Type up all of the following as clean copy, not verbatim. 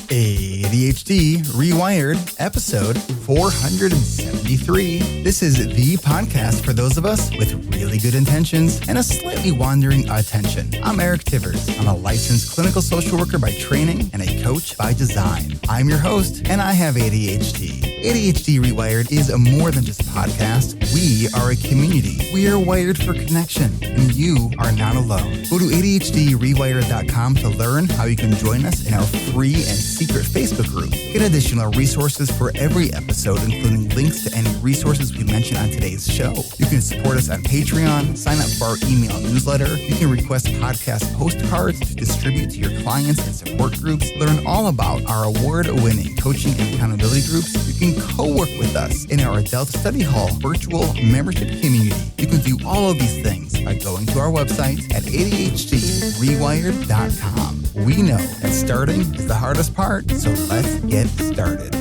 ADHD reWired, episode 473. This is the podcast for those of us with really good intentions and a slightly wandering attention. I'm Eric Tivers. I'm a licensed clinical social worker by training and a coach by design. I'm your host, and I have ADHD. ADHD reWired is more than just a podcast. We are a community. We are wired for connection, and you are not alone. Go to ADHDrewired.com to learn how you can join us in our free and secret Facebook group. Get additional resources for every episode, including links to any resources we mention on today's show. You can support us on Patreon, sign up for our email newsletter. You can request podcast postcards to distribute to your clients and support groups. Learn all about our award-winning coaching and accountability groups. You can co-work with us in our Adult Study Hall virtual membership community. You can do all of these things by going to our website at ADHDrewired.com. We know that starting is the hardest part, so let's get started.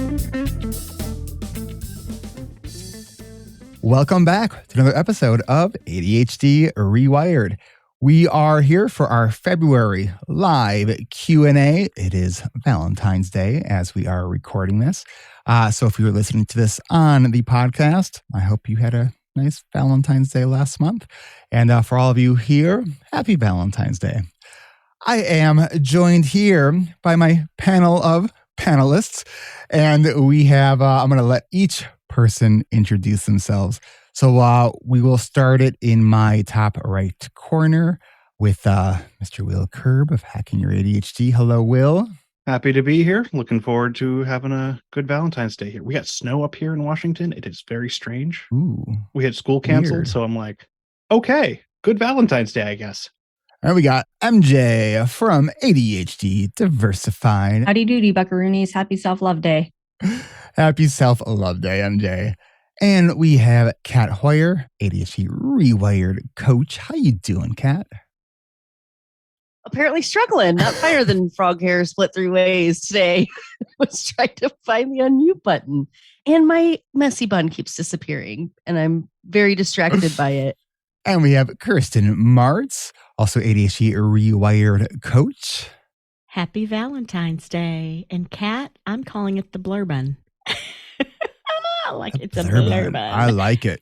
Welcome back to another episode of ADHD reWired. We are here for our February live Q&A. It is Valentine's Day as we are recording this. So if you were listening to this on the podcast, I hope you had a nice Valentine's Day last month. And for all of you here, happy Valentine's Day. I am joined here by my panel of panelists, and we have, I'm going to let each person introduce themselves. So we will start it in my top right corner with Mr. Will Kerb of Hacking Your ADHD. Hello, Will. Happy to be here. Looking forward to having a good Valentine's Day here. We got snow up here in Washington. It is very strange. Ooh, we had school canceled, weird. So I'm like, okay, good Valentine's Day, I guess. And we got MJ from ADHD Diversified. Howdy doody, buckaroonies. Happy Self-Love Day. Happy Self-Love Day, MJ. And we have Kat Hoyer, ADHD reWired coach. How you doing, Kat? Apparently struggling, not finer than frog hair split three ways today. Was trying to find the unmute button. And my messy bun keeps disappearing, and I'm very distracted by it. And we have Kirsten Martz, also ADHD reWired coach. Happy Valentine's Day. And Kat, I'm calling it the blurbun. Like it's a blurbun. I like it.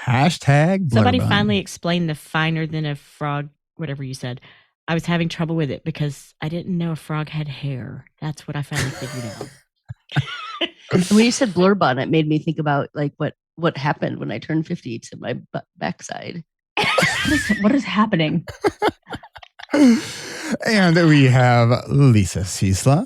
Hashtag blurbun. Somebody finally explained the finer than a frog, whatever you said. I was having trouble with it because I didn't know a frog had hair. That's what I finally figured out. When you said blur bun, it made me think about like what happened when I turned 50 to my backside. What is happening? And we have Lisa Ciesla,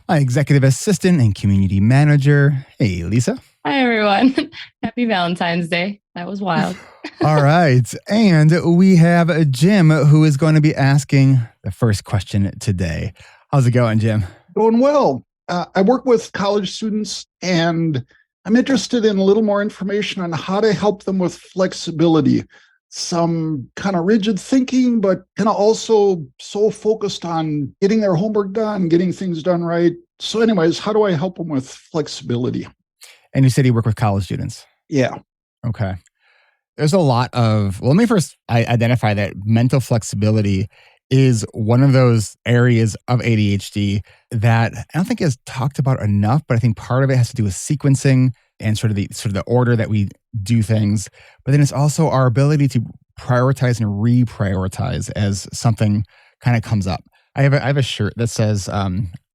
my executive assistant and community manager. Hey, Lisa. Hi, everyone. Happy Valentine's Day. That was wild. All right. And we have Jim, who is going to be asking the first question today. How's it going, Jim? Going well. I work with college students, and I'm interested in a little more information on how to help them with flexibility. Some kind of rigid thinking, but kind of also so focused on getting their homework done, getting things done right. So anyways, how do I help them with flexibility? And you said you work with college students. Yeah. Okay. There's a lot of, well, let me first identify that mental flexibility is one of those areas of ADHD that I don't think is talked about enough, but I think part of it has to do with sequencing and sort of the order that we do things. But then it's also our ability to prioritize and reprioritize as something kind of comes up. I have a shirt that says, I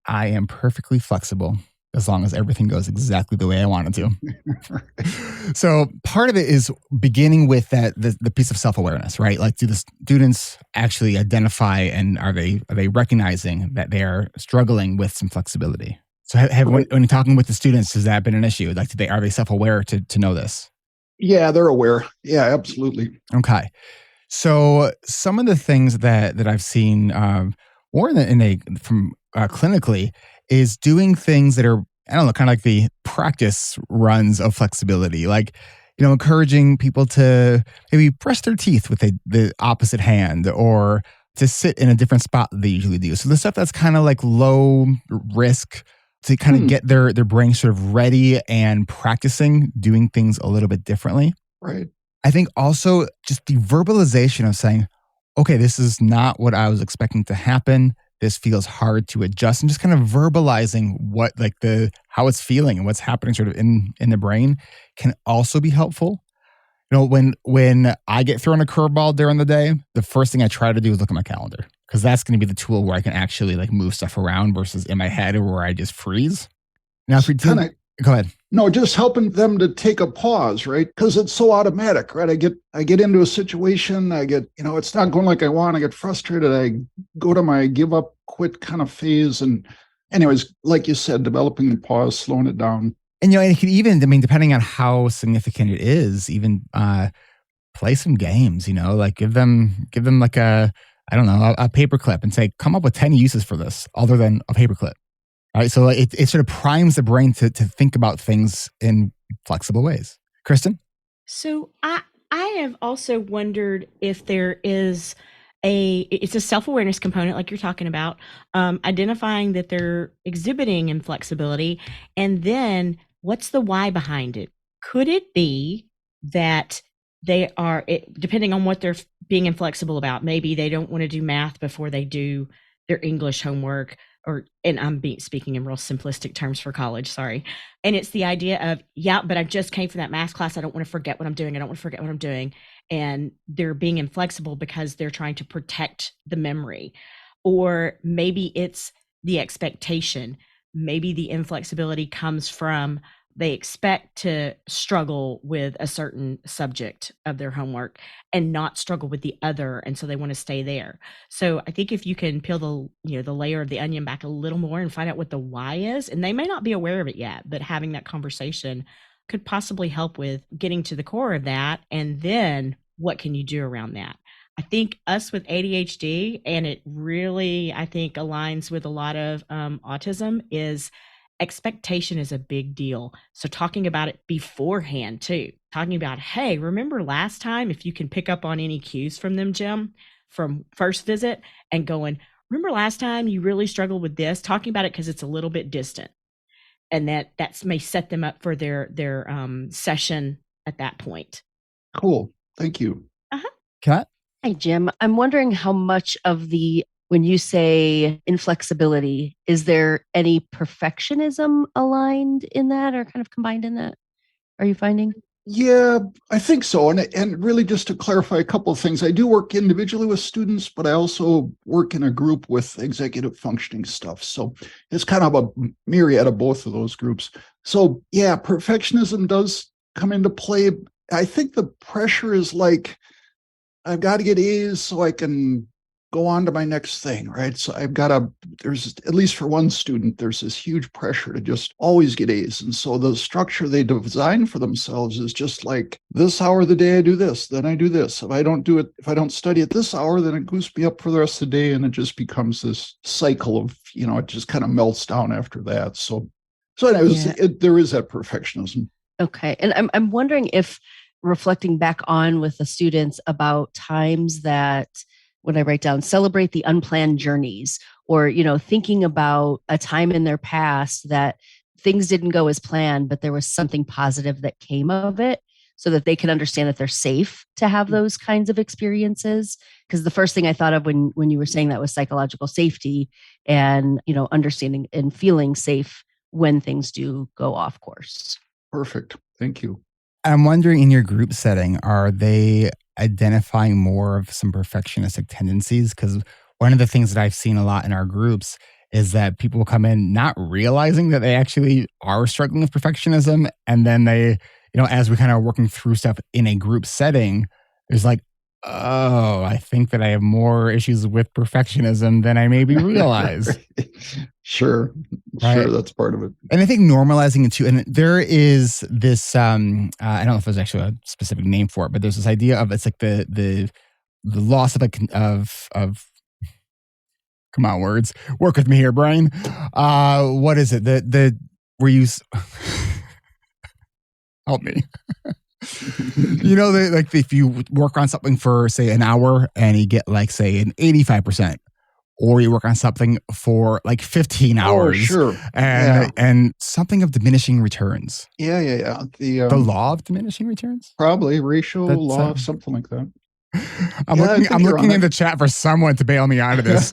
am perfectly flexible as long as everything goes exactly the way I want it to. So part of it is beginning with the piece of self-awareness, right? Like, do the students actually identify, and are they recognizing that they are struggling with some flexibility? So when you're talking with the students, has that been an issue? Like, are they self-aware to know this? Yeah, they're aware. Yeah, absolutely. Okay. So some of the things that I've seen more from clinically is doing things that are, I don't know, kind of like the practice runs of flexibility. Like, encouraging people to maybe brush their teeth with the opposite hand, or to sit in a different spot than they usually do. So the stuff that's kind of like low risk, to kind of get their brain sort of ready and practicing doing things a little bit differently. Right. I think also just the verbalization of saying, okay, this is not what I was expecting to happen. this feels hard to adjust, and just kind of verbalizing what like how it's feeling and what's happening sort of in the brain can also be helpful. You know, when I get thrown a curveball during the day, the first thing I try to do is look at my calendar, because that's going to be the tool where I can actually like move stuff around versus in my head where I just freeze. Now, if we go ahead. No, just helping them to take a pause, right? Because it's so automatic, right? I get into a situation, it's not going like I want. I get frustrated. I go to my give up, quit kind of phase. And anyways, like you said, developing the pause, slowing it down. And, and it could even, depending on how significant it is, even play some games, like give them like a paperclip and say, come up with 10 uses for this other than a paperclip. All right. So it sort of primes the brain to think about things in flexible ways. Kristen? So I have also wondered if there is it's a self-awareness component like you're talking about, identifying that they're exhibiting inflexibility, and then what's the why behind it? Could it be that they are, depending on what they're being inflexible about, maybe they don't want to do math before they do their English homework, and I'm speaking in real simplistic terms for college, sorry. And it's the idea of, but I just came from that math class. I don't want to forget what I'm doing. And they're being inflexible because they're trying to protect the memory. Or maybe it's the expectation. Maybe the inflexibility comes from they expect to struggle with a certain subject of their homework and not struggle with the other, and so they want to stay there. So I think if you can peel the layer of the onion back a little more and find out what the why is, and they may not be aware of it yet, but having that conversation could possibly help with getting to the core of that. And then what can you do around that? I think us with ADHD, and it really, I think, aligns with a lot of autism, is expectation is a big deal. So talking about it beforehand too, talking about, hey, remember last time, if you can pick up on any cues from them, Jim, from first visit, and going, remember last time you really struggled with this, talking about it because it's a little bit distant. And that may set them up for their session at that point. Cool. Thank you. Kat? Hi, Jim. I'm wondering how much of when you say inflexibility, is there any perfectionism aligned in that or kind of combined in that? Are you finding? Yeah, I think so. And really, just to clarify a couple of things, I do work individually with students, but I also work in a group with executive functioning stuff. So it's kind of a myriad of both of those groups. So yeah, perfectionism does come into play. I think the pressure is like, I've got to get A's so I can go on to my next thing, right? So there's, at least for one student, there's this huge pressure to just always get A's. And so the structure they design for themselves is just like, this hour of the day I do this, then I do this. If I don't study at this hour, then it gooses me up for the rest of the day. And it just becomes this cycle of, it just kind of melts down after that. So anyways, there is that perfectionism. Okay. And I'm wondering if, reflecting back on with the students about times that, when I write down, celebrate the unplanned journeys, or, thinking about a time in their past that things didn't go as planned, but there was something positive that came of it, so that they can understand that they're safe to have those kinds of experiences. Because the first thing I thought of when you were saying that was psychological safety and, understanding and feeling safe when things do go off course. Perfect. Thank you. I'm wondering, in your group setting, are they identifying more of some perfectionistic tendencies? Because one of the things that I've seen a lot in our groups is that people will come in not realizing that they actually are struggling with perfectionism. And then they, as we kind of working through stuff in a group setting, there's like, oh, I think that I have more issues with perfectionism than I maybe realize. Sure, that's part of it. And I think normalizing it too, and there is this, I don't know if there's actually a specific name for it, but there's this idea of, it's like the loss of come on, words, work with me here, Brian. What is it? Help me. If you work on something for, say, an hour and you get, like, say, an 85%, or you work on something for like 15 hours. Oh, sure. And something of diminishing returns. Yeah. The law of diminishing returns? Probably ratio law, something like that. I'm looking in the chat for someone to bail me out of this.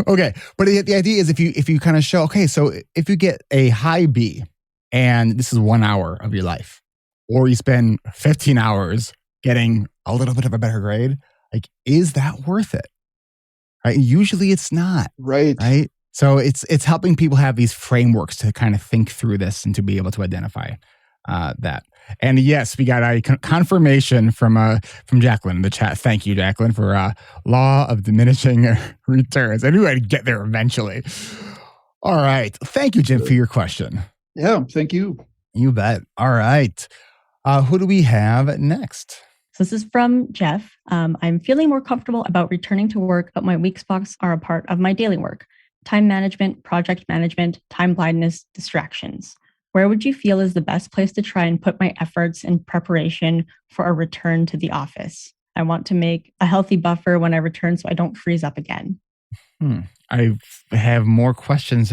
Okay. But the idea is if you kind of show, okay, so if you get a high B and this is 1 hour of your life, or you spend 15 hours getting a little bit of a better grade, like, is that worth it? Right? Usually it's not. Right. Right. So it's helping people have these frameworks to kind of think through this and to be able to identify that. And yes, we got a confirmation from Jacqueline in the chat. Thank you, Jacqueline, for law of diminishing returns. I knew I'd get there eventually. All right. Thank you, Jim, for your question. Yeah, thank you. You bet. All right. Who do we have next? So this is from Jeff. I'm feeling more comfortable about returning to work, but my weak spots are a part of my daily work. Time management, project management, time blindness, distractions. Where would you feel is the best place to try and put my efforts in preparation for a return to the office? I want to make a healthy buffer when I return so I don't freeze up again. I have more questions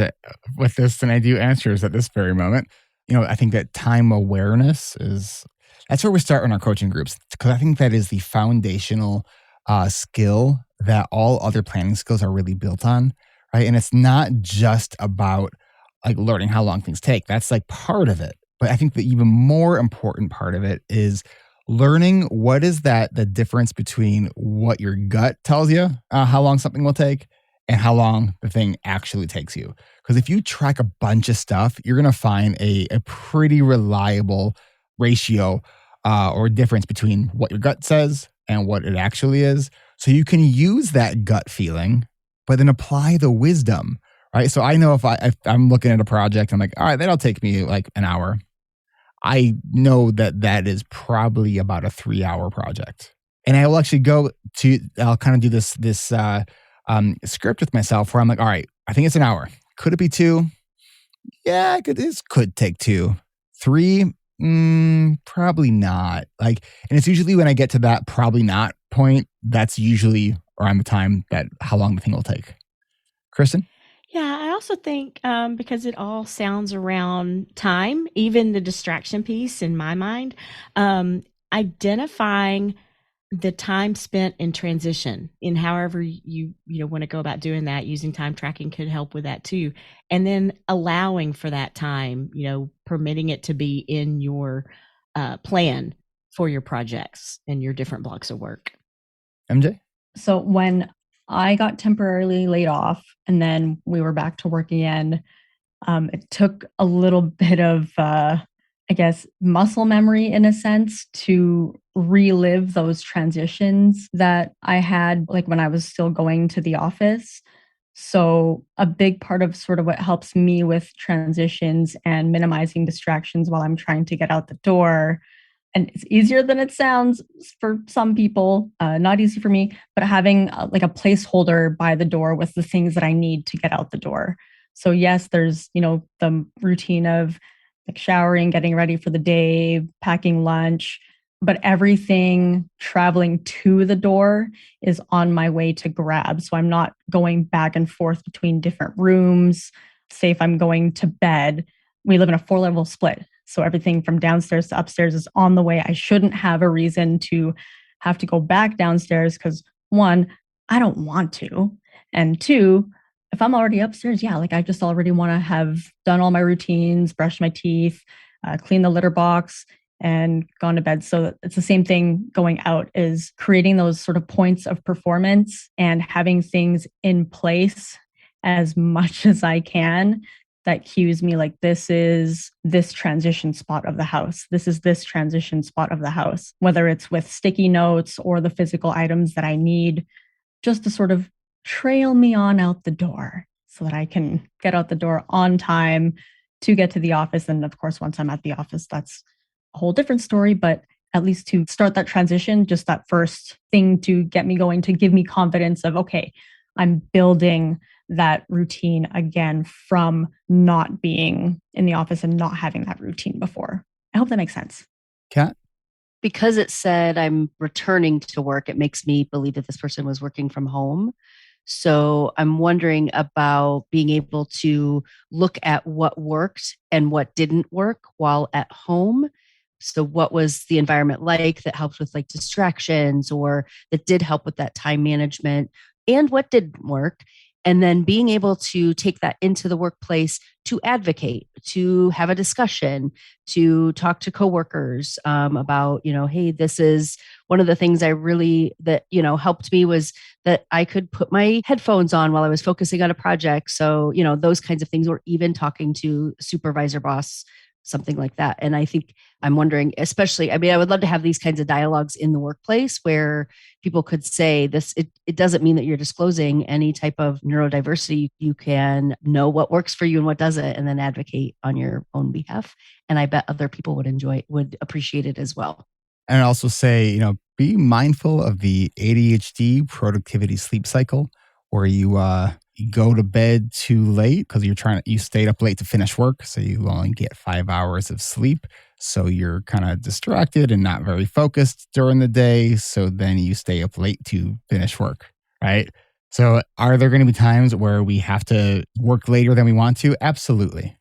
with this than I do answers at this very moment. I think that time awareness that's where we start in our coaching groups, because I think that is the foundational skill that all other planning skills are really built on, right? And it's not just about like learning how long things take. That's like part of it. But I think the even more important part of it is learning what is the difference between what your gut tells you, how long something will take, and how long the thing actually takes you. Because if you track a bunch of stuff, you're going to find a pretty reliable ratio or difference between what your gut says and what it actually is. So you can use that gut feeling, but then apply the wisdom, right? So I know if I'm looking at a project, I'm like, all right, that'll take me like an hour. I know that is probably about a 3-hour project. And I will actually I'll kind of do this script with myself where I'm like, all right, I think it's an hour. Could it be 2? Yeah, this could take 2. 3? Probably not. And it's usually when I get to that probably not point, that's usually around the time that how long the thing will take. Kristen? Yeah, I also think because it all sounds around time, even the distraction piece in my mind, identifying the time spent in transition in however you want to go about doing that, using time tracking could help with that too. And then allowing for that time, permitting it to be in your plan for your projects and your different blocks of work. MJ? So when I got temporarily laid off and then we were back to work again, it took a little bit of, muscle memory in a sense to relive those transitions that I had, like when I was still going to the office. So a big part of sort of what helps me with transitions and minimizing distractions while I'm trying to get out the door, and it's easier than it sounds for some people, not easy for me, but having like a placeholder by the door with the things that I need to get out the door. So yes, there's, the routine of like showering, getting ready for the day, packing lunch, but everything traveling to the door is on my way to grab. So I'm not going back and forth between different rooms. Say if I'm going to bed, we live in a 4-level split. So everything from downstairs to upstairs is on the way. I shouldn't have a reason to have to go back downstairs because 1, I don't want to. And 2, if I'm already upstairs, I just already want to have done all my routines, brushed my teeth, clean the litter box, and gone to bed. So it's the same thing going out, is creating those sort of points of performance and having things in place as much as I can that cues me like, this is this transition spot of the house. This is this transition spot of the house, whether it's with sticky notes or the physical items that I need just to sort of trail me on out the door so that I can get out the door on time to get to the office. And of course, once I'm at the office, that's a whole different story, but at least to start that transition, just that first thing to get me going, to give me confidence of, okay, I'm building that routine again from not being in the office and not having that routine before. I hope that makes sense. Kat? Because it said I'm returning to work, it makes me believe that this person was working from home. So I'm wondering about being able to look at what worked and what didn't work while at home. So what was the environment like that helped with like distractions or that did help with that time management? and what didn't work. And then being able to take that into the workplace to advocate, to have a discussion, to talk to coworkers about, hey, this is one of the things that helped me was that I could put my headphones on while I was focusing on a project. So, those kinds of things, or even talking to supervisor, boss, something like that. And I'm wondering, especially, I would love to have these kinds of dialogues in the workplace where people could say this, it doesn't mean that you're disclosing any type of neurodiversity. You can know what works for you and what doesn't, and then advocate on your own behalf. And I bet other people would appreciate it as well. And also say, be mindful of the ADHD productivity sleep cycle, where you go to bed too late because you stayed up late to finish work. So you only get 5 hours of sleep. So you're kind of distracted and not very focused during the day. So then you stay up late to finish work, right? So are there going to be times where we have to work later than we want to? Absolutely.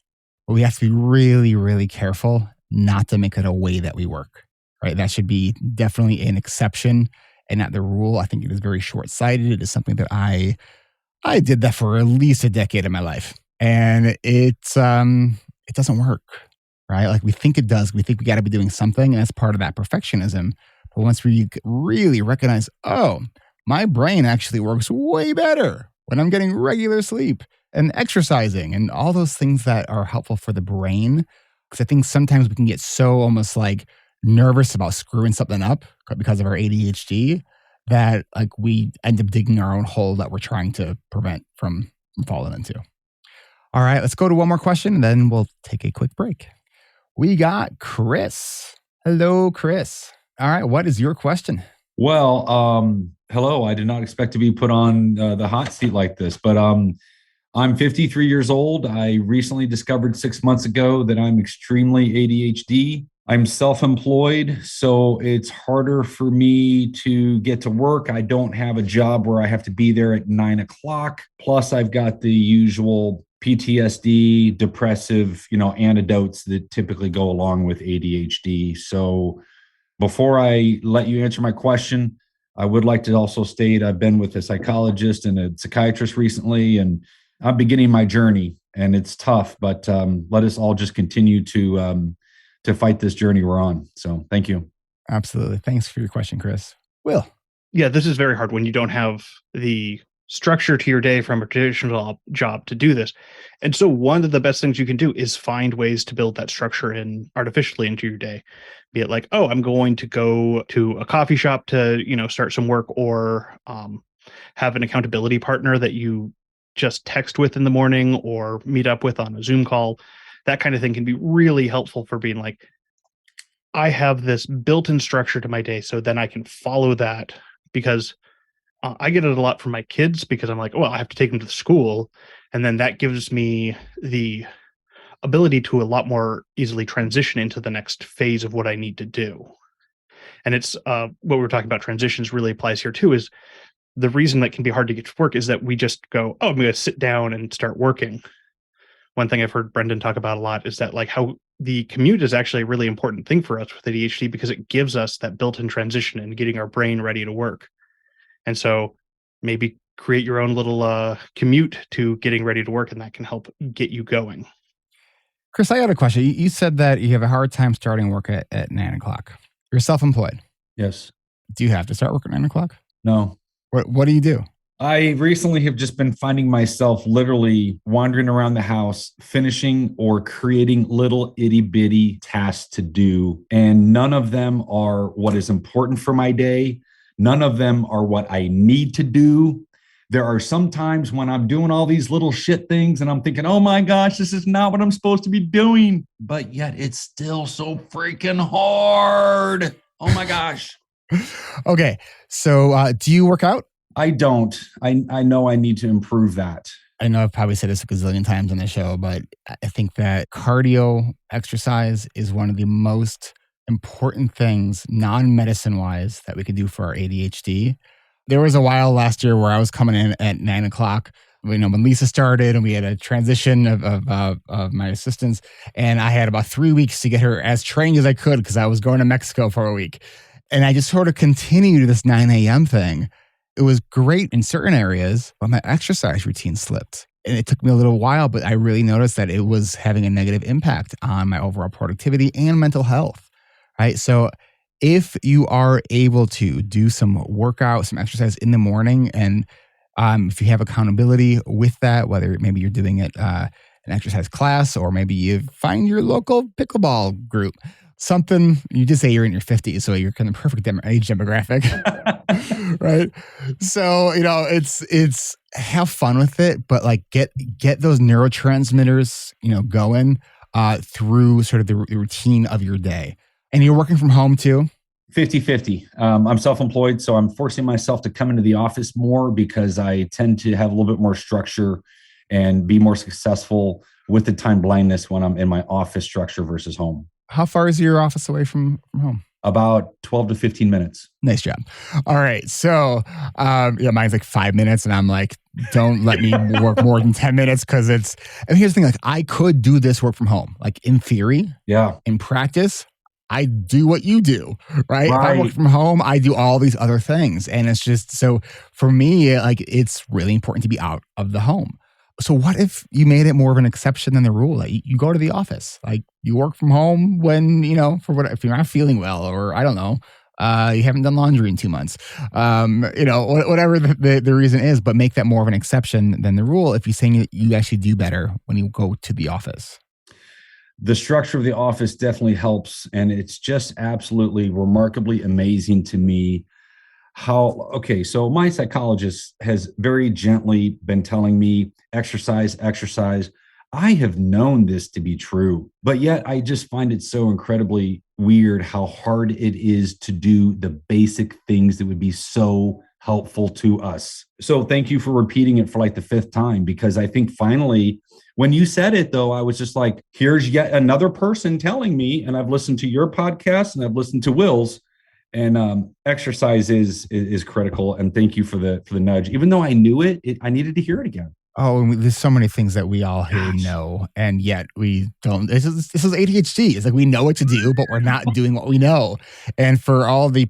But we have to be really, really careful not to make it a way that we work, right? That should be definitely an exception and not the rule. I think it is very short-sighted. It is something that I did that for at least a decade of my life, and it doesn't work, right? Like we think it does. We think we got to be doing something, and that's part of that perfectionism. But once we really recognize, oh, my brain actually works way better when I'm getting regular sleep and exercising and all those things that are helpful for the brain. Because I think sometimes we can get so almost like nervous about screwing something up because of our ADHD that like we end up digging our own hole that we're trying to prevent from falling into. All right, let's go to one more question and then we'll take a quick break. We got Chris. Hello, Chris. All right, what is your question? Well, hello. I did not expect to be put on the hot seat like this, but I'm 53 years old. I recently discovered 6 months ago that I'm extremely ADHD. I'm self-employed, so it's harder for me to get to work. I don't have a job where I have to be there at 9 o'clock. Plus, I've got the usual PTSD, depressive, antidotes that typically go along with ADHD. So before I let you answer my question, I would like to also state I've been with a psychologist and a psychiatrist recently, and I'm beginning my journey, and it's tough, but let us all just continue to fight this journey we're on. So thank you. Absolutely. Thanks for your question, Chris. Will. Yeah, this is very hard when you don't have the structure to your day from a traditional job to do this. And so one of the best things you can do is find ways to build that structure in artificially into your day. Be it like, oh, I'm going to go to a coffee shop to, start some work, or have an accountability partner that you just text with in the morning or meet up with on a Zoom call. That kind of thing can be really helpful for being like, I have this built-in structure to my day, so then I can follow that, because I get it a lot from my kids, because I'm like, well, I have to take them to the school, and then that gives me the ability to a lot more easily transition into the next phase of what I need to do. And it's what we were talking about, transitions really applies here too, is the reason that can be hard to get to work is that we just go, oh, I'm going to sit down and start working. One thing I've heard Brendan talk about a lot is that like how the commute is actually a really important thing for us with ADHD, because it gives us that built-in transition and getting our brain ready to work. And so maybe create your own little commute to getting ready to work, and that can help get you going. Chris, I got a question. You said that you have a hard time starting work at 9 o'clock. You're self-employed. Yes. Do you have to start work at 9 o'clock? No. What do you do? I recently have just been finding myself literally wandering around the house, finishing or creating little itty bitty tasks to do. And none of them are what is important for my day. None of them are what I need to do. There are some times when I'm doing all these little shit things and I'm thinking, oh my gosh, this is not what I'm supposed to be doing. But yet it's still so freaking hard. Oh my gosh. Okay. So do you work out? I don't. I know I need to improve that. I know I've probably said this a gazillion times on the show, but I think that cardio exercise is one of the most important things, non-medicine wise, that we could do for our ADHD. There was a while last year where I was coming in at 9 o'clock, when Lisa started and we had a transition of my assistants, and I had about 3 weeks to get her as trained as I could because I was going to Mexico for a week. And I just sort of continued this 9 a.m. thing. it was great in certain areas, but my exercise routine slipped. And it took me a little while, but I really noticed that it was having a negative impact on my overall productivity and mental health, right? So if you are able to do some workout, some exercise in the morning, and if you have accountability with that, whether maybe you're doing it an exercise class, or maybe you find your local pickleball group, something, you just say you're in your 50s, so you're kind of perfect age demographic, right? So, it's have fun with it, but like get those neurotransmitters, going through sort of the routine of your day. And you're working from home too? 50-50. I'm self-employed, so I'm forcing myself to come into the office more because I tend to have a little bit more structure and be more successful with the time blindness when I'm in my office structure versus home. How far is your office away from home? About 12 to 15 minutes. Nice job. All right. So, mine's like 5 minutes, and I'm like, don't let me work more than 10 minutes because and here's the thing, like I could do this work from home. Like in theory, in practice, I do what you do, right? If I work from home, I do all these other things. And it's just, so for me, like it's really important to be out of the home. So what if you made it more of an exception than the rule? Like you go to the office, like you work from home when, if you're not feeling well, or I don't know, you haven't done laundry in 2 months, whatever the reason is, but make that more of an exception than the rule if you're saying you actually do better when you go to the office. The structure of the office definitely helps. And it's just absolutely remarkably amazing to me so my psychologist has very gently been telling me, exercise. I have known this to be true, but yet I just find it so incredibly weird how hard it is to do the basic things that would be so helpful to us. So thank you for repeating it for like the 5th time, because I think finally, when you said it though, I was just like, here's yet another person telling me, and I've listened to your podcast and I've listened to Will's, and exercise is critical. And thank you for the nudge. Even though I knew it, I needed to hear it again. Oh, and there's so many things that we all here know, and yet we don't. This is ADHD. It's like we know what to do, but we're not doing what we know. And for all the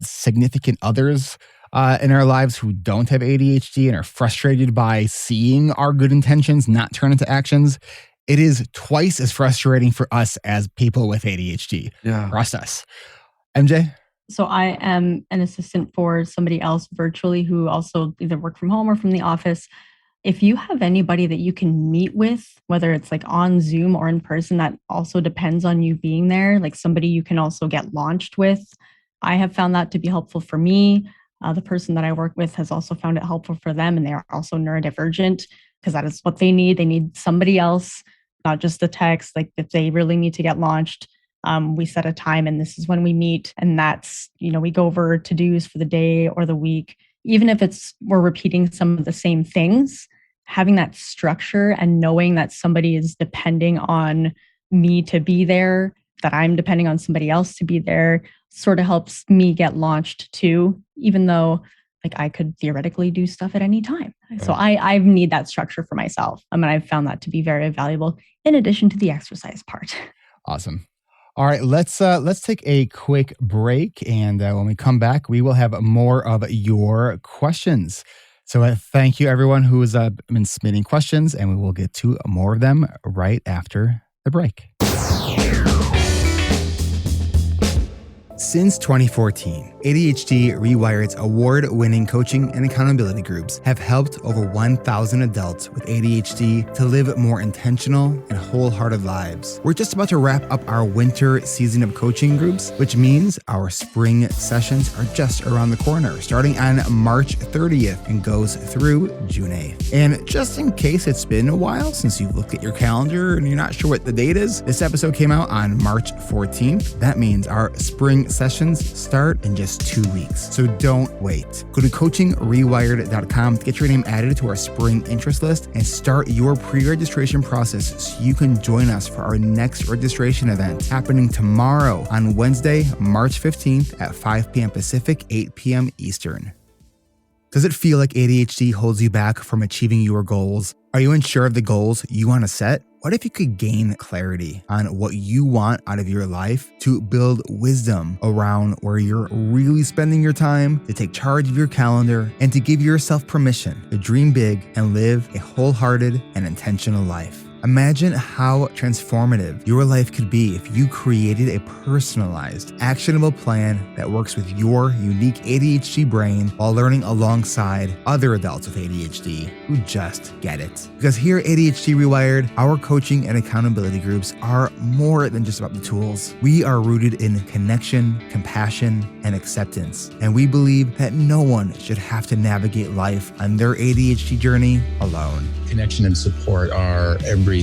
significant others in our lives who don't have ADHD and are frustrated by seeing our good intentions not turn into actions, it is twice as frustrating for us as people with ADHD. Yeah. Process. MJ? So I am an assistant for somebody else virtually who also either work from home or from the office. If you have anybody that you can meet with, whether it's like on Zoom or in person, that also depends on you being there, like somebody you can also get launched with. I have found that to be helpful for me. The person that I work with has also found it helpful for them, and they are also neurodivergent because that is what they need. They need somebody else, not just the text. Like if they really need to get launched, we set a time and this is when we meet. And that's, we go over to-dos for the day or the week. Even if we're repeating some of the same things, having that structure and knowing that somebody is depending on me to be there, that I'm depending on somebody else to be there, sort of helps me get launched too, even though like I could theoretically do stuff at any time. Right. So I need that structure for myself. And I've found that to be very valuable in addition to the exercise part. Awesome. All right, let's take a quick break. And when we come back, we will have more of your questions. So thank you, everyone who has been submitting questions, and we will get to more of them right after the break. Since 2014, ADHD reWired's award-winning coaching and accountability groups have helped over 1,000 adults with ADHD to live more intentional and wholehearted lives. We're just about to wrap up our winter season of coaching groups, which means our spring sessions are just around the corner, starting on March 30th and goes through June 8th. And just in case it's been a while since you've looked at your calendar and you're not sure what the date is, this episode came out on March 14th. That means our spring sessions start in just 2 weeks. So don't wait. Go to coachingrewired.com to get your name added to our spring interest list and start your pre-registration process so you can join us for our next registration event happening tomorrow on Wednesday, March 15th at 5 p.m. Pacific, 8 p.m. Eastern. Does it feel like ADHD holds you back from achieving your goals? Are you unsure of the goals you want to set? What if you could gain clarity on what you want out of your life to build wisdom around where you're really spending your time, to take charge of your calendar, and to give yourself permission to dream big and live a wholehearted and intentional life? Imagine how transformative your life could be if you created a personalized, actionable plan that works with your unique ADHD brain while learning alongside other adults with ADHD who just get it. Because here at ADHD Rewired, our coaching and accountability groups are more than just about the tools. We are rooted in connection, compassion, and acceptance. And we believe that no one should have to navigate life on their ADHD journey alone. Connection and support are everything.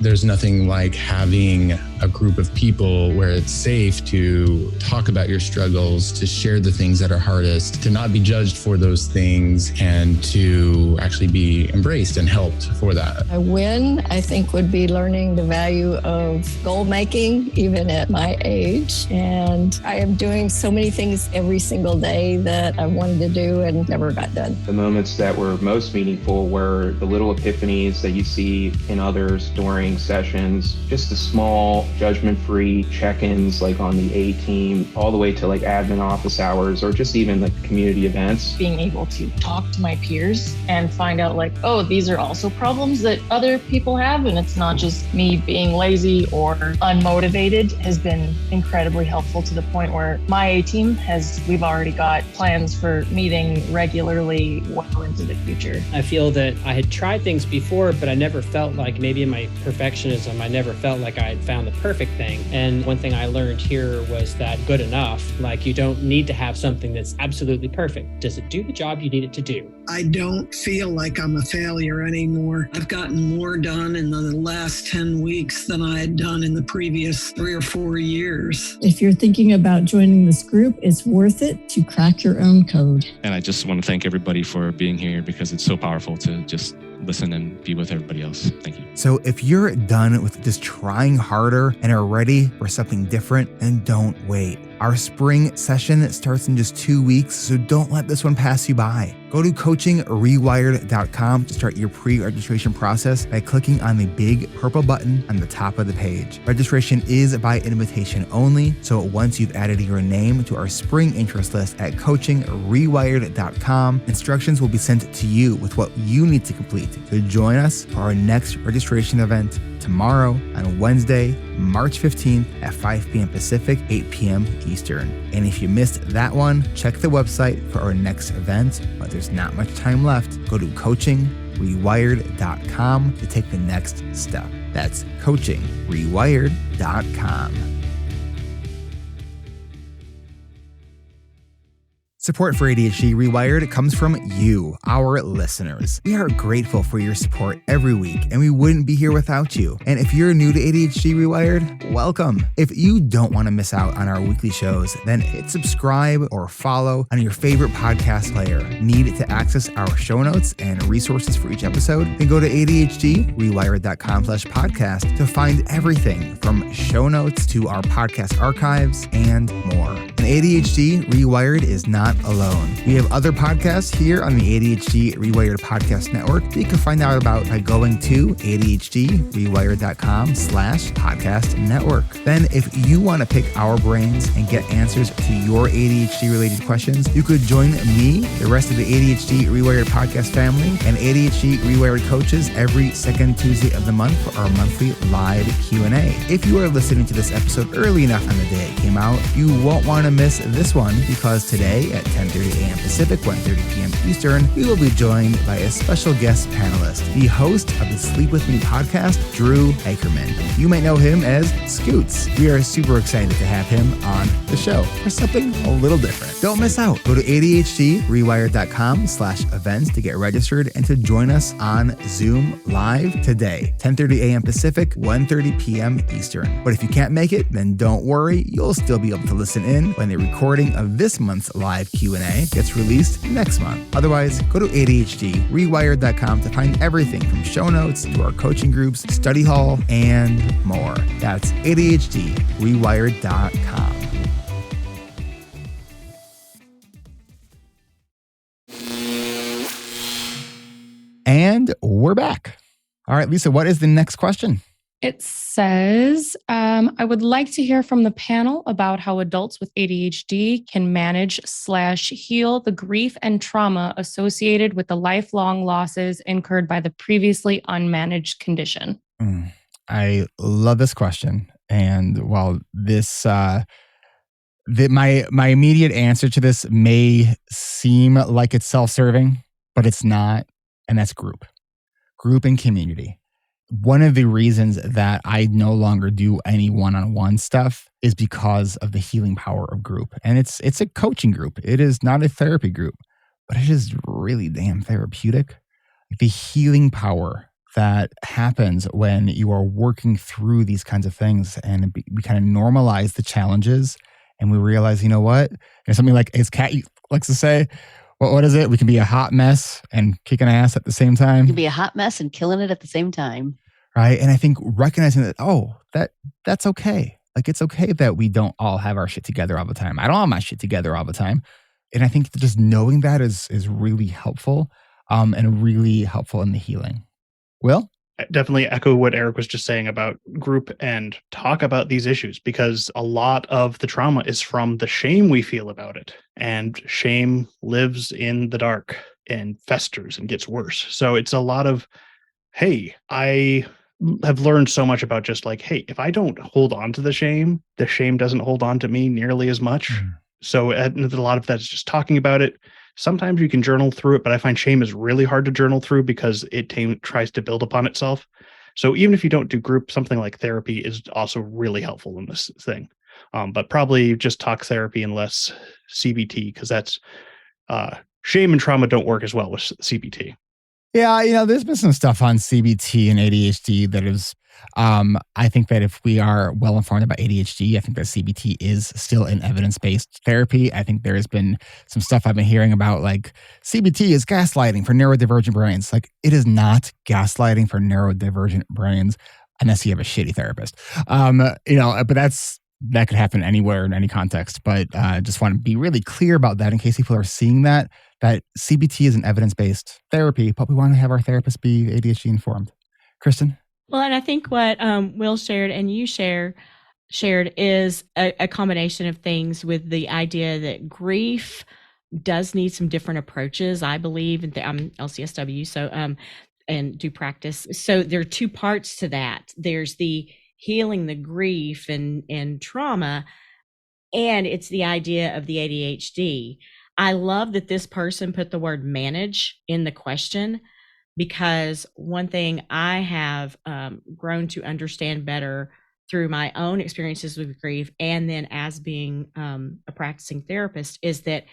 There's nothing like having a group of people where it's safe to talk about your struggles, to share the things that are hardest, to not be judged for those things, and to actually be embraced and helped for that. A win, I think, would be learning the value of goal making, even at my age. And I am doing so many things every single day that I wanted to do and never got done. The moments that were most meaningful were the little epiphanies that you see in others during sessions, just the small judgment-free check-ins like on the A team, all the way to like admin office hours or just even like community events. Being able to talk to my peers and find out like, oh, these are also problems that other people have, and it's not just me being lazy or unmotivated has been incredibly helpful, to the point where my A team we've already got plans for meeting regularly well into the future. I feel that I had tried things before, but I never felt like, maybe in my perfectionism, I never felt like I had found the perfect thing. And one thing I learned here was that good enough, like you don't need to have something that's absolutely perfect. Does it do the job you need it to do? I don't feel like I'm a failure anymore. I've gotten more done in the last 10 weeks than I had done in the previous 3 or 4 years. If you're thinking about joining this group, it's worth it to crack your own code. And I just want to thank everybody for being here, because it's so powerful to just listen and be with everybody else. Thank you. So if you're done with just trying harder and are ready for something different, then don't wait. Our spring session starts in just 2 weeks, so don't let this one pass you by. Go to coachingrewired.com to start your pre-registration process by clicking on the big purple button on the top of the page. Registration is by invitation only, so once you've added your name to our spring interest list at coachingrewired.com, instructions will be sent to you with what you need to complete to join us for our next registration event tomorrow on Wednesday, March 15th at 5 p.m. Pacific, 8 p.m. Eastern. And if you missed that one, check the website for our next event, but there's not much time left. Go to coachingrewired.com to take the next step. That's coachingrewired.com. Support for ADHD Rewired comes from you, our listeners. We are grateful for your support every week, and we wouldn't be here without you. And if you're new to ADHD Rewired, welcome. If you don't want to miss out on our weekly shows, then hit subscribe or follow on your favorite podcast player. Need to access our show notes and resources for each episode? Then go to ADHDrewired.com/podcast to find everything from show notes to our podcast archives and more. And ADHD Rewired is not alone. We have other podcasts here on the ADHD Rewired Podcast Network that you can find out about by going to ADHDrewired.com/podcast network. Then if you want to pick our brains and get answers to your ADHD related questions, you could join me, the rest of the ADHD Rewired podcast family, and ADHD Rewired coaches every second Tuesday of the month for our monthly live Q&A. If you are listening to this episode early enough on the day it came out, you won't want to miss this one, because today at 10:30 a.m. Pacific, 1:30 p.m. Eastern, we will be joined by a special guest panelist, the host of the Sleep With Me podcast, Drew Ackerman. You might know him as Scoots. We are super excited to have him on the show for something a little different. Don't miss out. Go to ADHDrewired.com/events to get registered and to join us on Zoom live today, 10:30 a.m. Pacific, 1:30 p.m. Eastern. But if you can't make it, then don't worry. You'll still be able to listen in when the recording of this month's live Q&A gets released next month. Otherwise, go to ADHDrewired.com to find everything from show notes to our coaching groups, study hall, and more. That's ADHDrewired.com. And we're back. All right, Lisa, what is the next question? It says, I would like to hear from the panel about how adults with ADHD can manage/heal the grief and trauma associated with the lifelong losses incurred by the previously unmanaged condition. I love this question. And while this, my immediate answer to this may seem like it's self-serving, but it's not. And that's group and community. One of the reasons that I no longer do any one-on-one stuff is because of the healing power of group. And it's a coaching group. It is not a therapy group, but it is really damn therapeutic. The healing power that happens when you are working through these kinds of things, and we kind of normalize the challenges, and we realize, you know what? There's something like, as Kat likes to say, what is it? We can be a hot mess and kicking ass at the same time. You can be a hot mess and killing it at the same time. Right. And I think recognizing that, that's okay. Like, it's okay that we don't all have our shit together all the time. I don't have my shit together all the time. And I think just knowing that is really helpful, and really helpful in the healing. Will? I definitely echo what Eric was just saying about group and talk about these issues, because a lot of the trauma is from the shame we feel about it. And shame lives in the dark and festers and gets worse. So it's a lot of, hey, I have learned so much about just like, hey, if I don't hold on to the shame doesn't hold on to me nearly as much. So a lot of that's just talking about it. Sometimes you can journal through it, but I find shame is really hard to journal through because it tries to build upon itself. So even if you don't do group, something like therapy is also really helpful in this thing. But probably just talk therapy and less CBT, because that's shame and trauma don't work as well with CBT. Yeah, there's been some stuff on CBT and ADHD that is, I think that if we are well informed about ADHD, I think that CBT is still an evidence-based therapy. I think there has been some stuff I've been hearing about, like CBT is gaslighting for neurodivergent brains. Like, it is not gaslighting for neurodivergent brains unless you have a shitty therapist. But that could happen anywhere in any context. But just want to be really clear about that in case people are seeing that CBT is an evidence-based therapy, but we want to have our therapists be ADHD informed. Kristen? Well, and I think what Will shared and you shared is a combination of things, with the idea that grief does need some different approaches, I believe. And I'm LCSW, so and do practice. So there are two parts to that. There's the healing the grief and trauma, and it's the idea of the ADHD. I love that this person put the word manage in the question, because one thing I have grown to understand better through my own experiences with grief, and then as being a practicing therapist, is that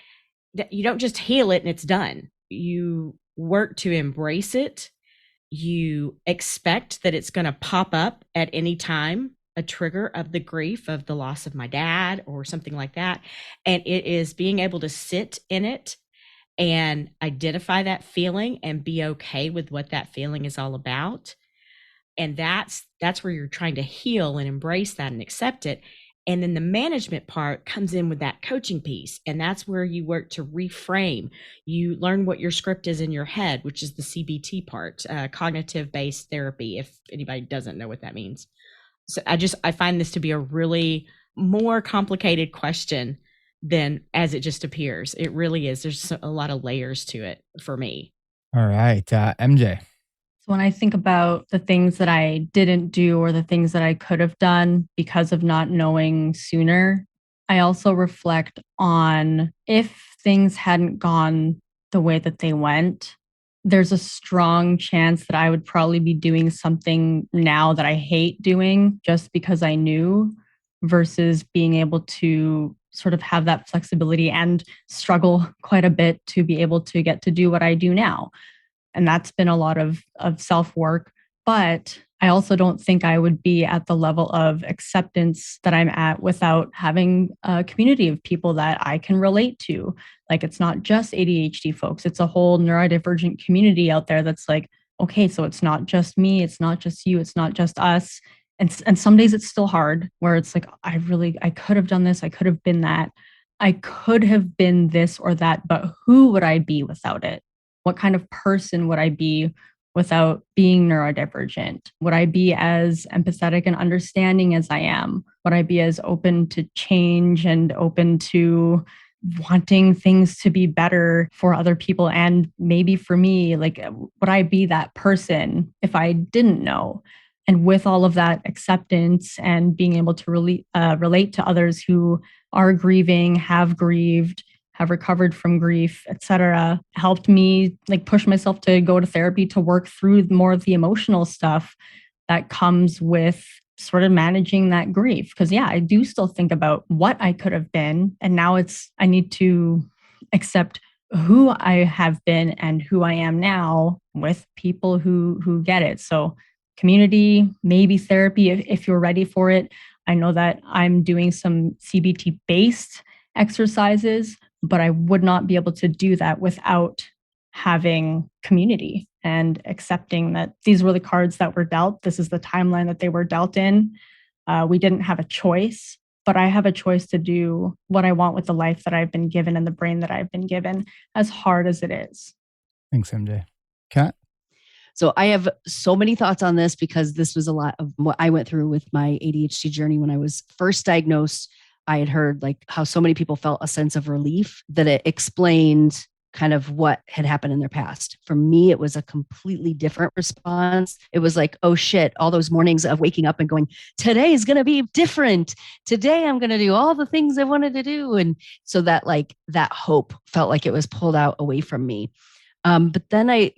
you don't just heal it and it's done. You work to embrace it. You expect that it's going to pop up at any time, a trigger of the grief of the loss of my dad or something like that. And it is being able to sit in it and identify that feeling and be okay with what that feeling is all about. And that's where you're trying to heal and embrace that and accept it. And then the management part comes in with that coaching piece. And that's where you work to reframe. You learn what your script is in your head, which is the CBT part, cognitive-based therapy, if anybody doesn't know what that means. So I find this to be a really more complicated question than as it just appears. It really is. There's a lot of layers to it for me. All right. MJ. So when I think about the things that I didn't do or the things that I could have done because of not knowing sooner, I also reflect on if things hadn't gone the way that they went, there's a strong chance that I would probably be doing something now that I hate doing just because I knew, versus being able to sort of have that flexibility and struggle quite a bit to be able to get to do what I do now. And that's been a lot of self-work. But I also don't think I would be at the level of acceptance that I'm at without having a community of people that I can relate to. Like, it's not just ADHD folks. It's a whole neurodivergent community out there that's like, okay, so it's not just me. It's not just you. It's not just us. And some days it's still hard, where it's like, I could have done this. I could have been that. I could have been this or that, but who would I be without it? What kind of person would I be without being neurodivergent? Would I be as empathetic and understanding as I am? Would I be as open to change and open to wanting things to be better for other people and maybe for me? Like, would I be that person if I didn't know? And with all of that acceptance and being able to relate to others who are grieving, have grieved, have recovered from grief, etc., helped me like push myself to go to therapy to work through more of the emotional stuff that comes with sort of managing that grief. Because yeah, I do still think about what I could have been. And now I need to accept who I have been and who I am now with people who get it. So community, maybe therapy if you're ready for it. I know that I'm doing some CBT-based exercises, but I would not be able to do that without having community and accepting that these were the cards that were dealt. This is the timeline that they were dealt in. We didn't have a choice, but I have a choice to do what I want with the life that I've been given and the brain that I've been given, as hard as it is. Thanks, MJ. Kat? So I have so many thoughts on this because this was a lot of what I went through with my ADHD journey. When I was first diagnosed, I had heard like how so many people felt a sense of relief that it explained kind of what had happened in their past. For me, it was a completely different response. It was like, oh shit, all those mornings of waking up and going, today is going to be different. Today I'm going to do all the things I wanted to do. And so that hope felt like it was pulled out away from me. But then I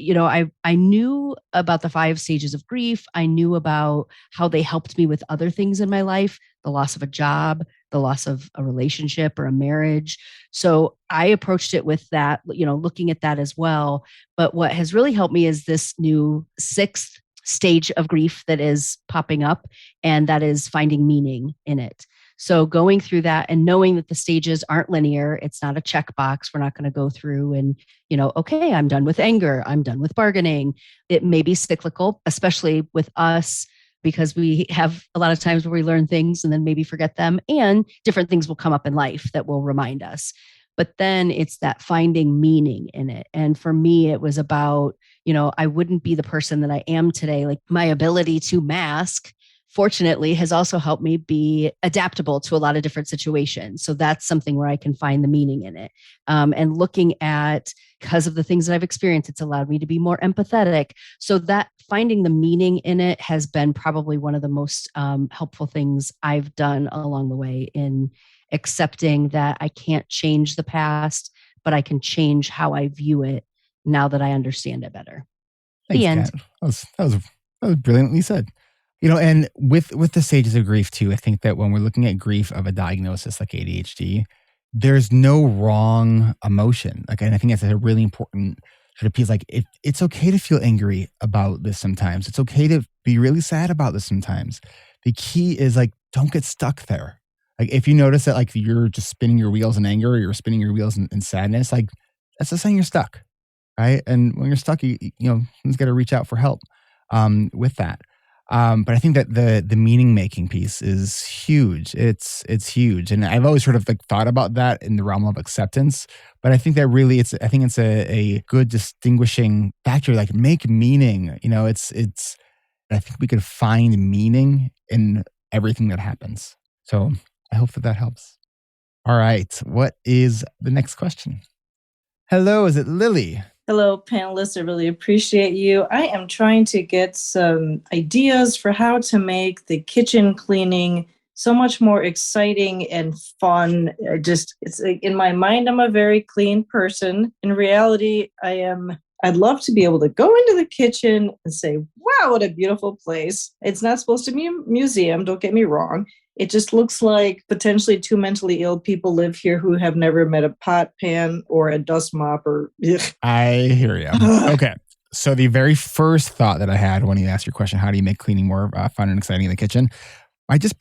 knew about the 5 stages of grief. I knew about how they helped me with other things in my life, the loss of a job, the loss of a relationship or a marriage. So I approached it with that, looking at that as well. But what has really helped me is this new 6th stage of grief that is popping up, and that is finding meaning in it. So going through that and knowing that the stages aren't linear, it's not a checkbox. We're not going to go through and, okay, I'm done with anger. I'm done with bargaining. It may be cyclical, especially with us, because we have a lot of times where we learn things and then maybe forget them, and different things will come up in life that will remind us. But then it's that finding meaning in it. And for me, it was about, I wouldn't be the person that I am today. Like my ability to mask, fortunately, has also helped me be adaptable to a lot of different situations. So that's something where I can find the meaning in it. And looking at, because of the things that I've experienced, it's allowed me to be more empathetic. So that finding the meaning in it has been probably one of the most helpful things I've done along the way in accepting that I can't change the past, but I can change how I view it now that I understand it better. Thanks, the end. Kat. That was brilliantly said. And with the stages of grief too, I think that when we're looking at grief of a diagnosis like ADHD, there's no wrong emotion. And I think that's a really important sort of piece. Like it's okay to feel angry about this sometimes. It's okay to be really sad about this sometimes. The key is don't get stuck there. If you notice that you're just spinning your wheels in anger, or you're spinning your wheels in sadness, that's a sign you're stuck, right? And when you're stuck, someone's got to reach out for help with that. But I think that the meaning making piece is huge. It's huge, and I've always sort of thought about that in the realm of acceptance. But I think that really it's a good distinguishing factor. Make meaning. I think we could find meaning in everything that happens. So I hope that helps. All right, what is the next question? Hello, is it Lily? Hello, panelists. I really appreciate you. I am trying to get some ideas for how to make the kitchen cleaning so much more exciting and fun. It's in my mind, I'm a very clean person. In reality, I'd love to be able to go into the kitchen and say, wow, what a beautiful place. It's not supposed to be a museum, don't get me wrong. It just looks like potentially 2 mentally ill people live here who have never met a pot pan or a dust mop or... Ugh. I hear you. Okay. So the very first thought that I had when you asked your question, how do you make cleaning more fun and exciting in the kitchen? I just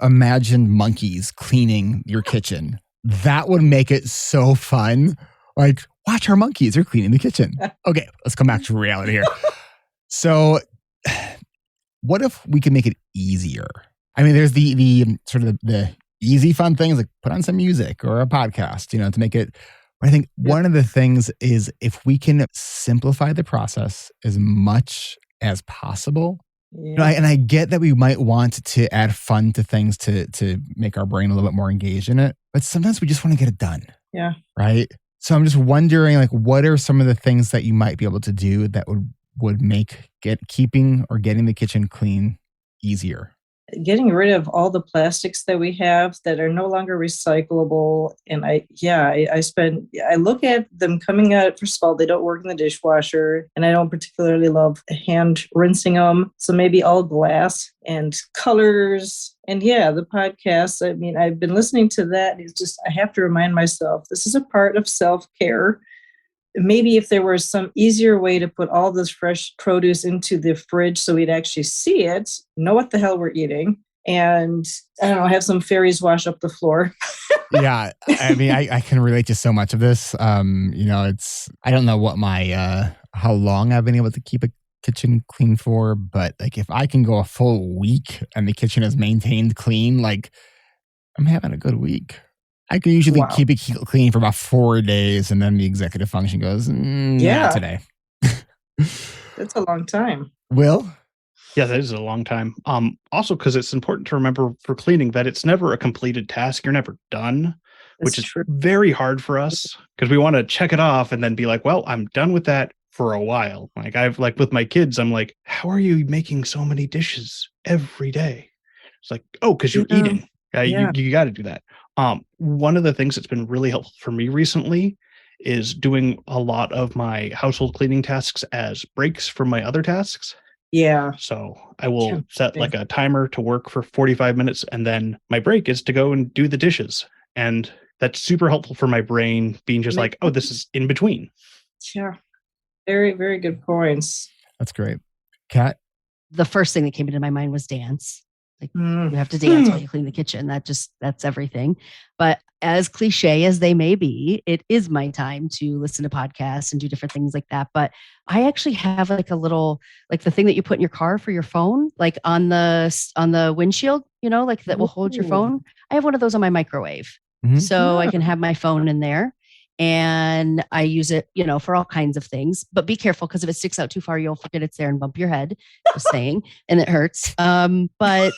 imagined monkeys cleaning your kitchen. That would make it so fun. Watch our monkeys, they're cleaning the kitchen. Okay, let's come back to reality here. So what if we could make it easier? I mean, there's the sort of the easy fun things like put on some music or a podcast, to make it I think one of the things is if we can simplify the process as much as possible. Yeah. And I get that we might want to add fun to things to make our brain a little bit more engaged in it, but sometimes we just want to get it done. Yeah. Right. So I'm just wondering, like, what are some of the things that you might be able to do that would make keeping or getting the kitchen clean easier? Getting rid of all the plastics that we have that are no longer recyclable. And I look at them coming out. First of all, they don't work in the dishwasher, and I don't particularly love hand rinsing them. So maybe all glass and colors. And the podcast, I mean, I've been listening to that. It's just, I have to remind myself, this is a part of self-care. Maybe if there was some easier way to put all this fresh produce into the fridge so we'd actually see it, know what the hell we're eating, and I don't know, have some fairies wash up the floor. Yeah. I mean, I can relate to so much of this. I don't know what how long I've been able to keep a kitchen clean for, but like if I can go a full week and the kitchen is maintained clean, like I'm having a good week. I can usually keep it clean for about 4 days, and then the executive function goes, not today. That's a long time. Will? Yeah, that is a long time. Also, because it's important to remember for cleaning that it's never a completed task. You're never done, which is very hard for us because we want to check it off and then be like, well, I'm done with that for a while. Like with my kids, I'm like, how are you making so many dishes every day? It's like, oh, because you're eating. You got to do that. One of the things that's been really helpful for me recently is doing a lot of my household cleaning tasks as breaks from my other tasks. Yeah. So I will set like a timer to work for 45 minutes, and then my break is to go and do the dishes. And that's super helpful for my brain being just like, oh, this is in between. Yeah. Very, very good points. That's great. Kat? The first thing that came into my mind was dance. Like you have to dance while you clean the kitchen. That's everything. But as cliche as they may be, it is my time to listen to podcasts and do different things like that. But I actually have like a little, like the thing that you put in your car for your phone, like on the windshield, like that will hold your phone. I have one of those on my microwave. So I can have my phone in there. And I use it, for all kinds of things. But be careful, because if it sticks out too far, you'll forget it's there and bump your head. Just saying, and it hurts. But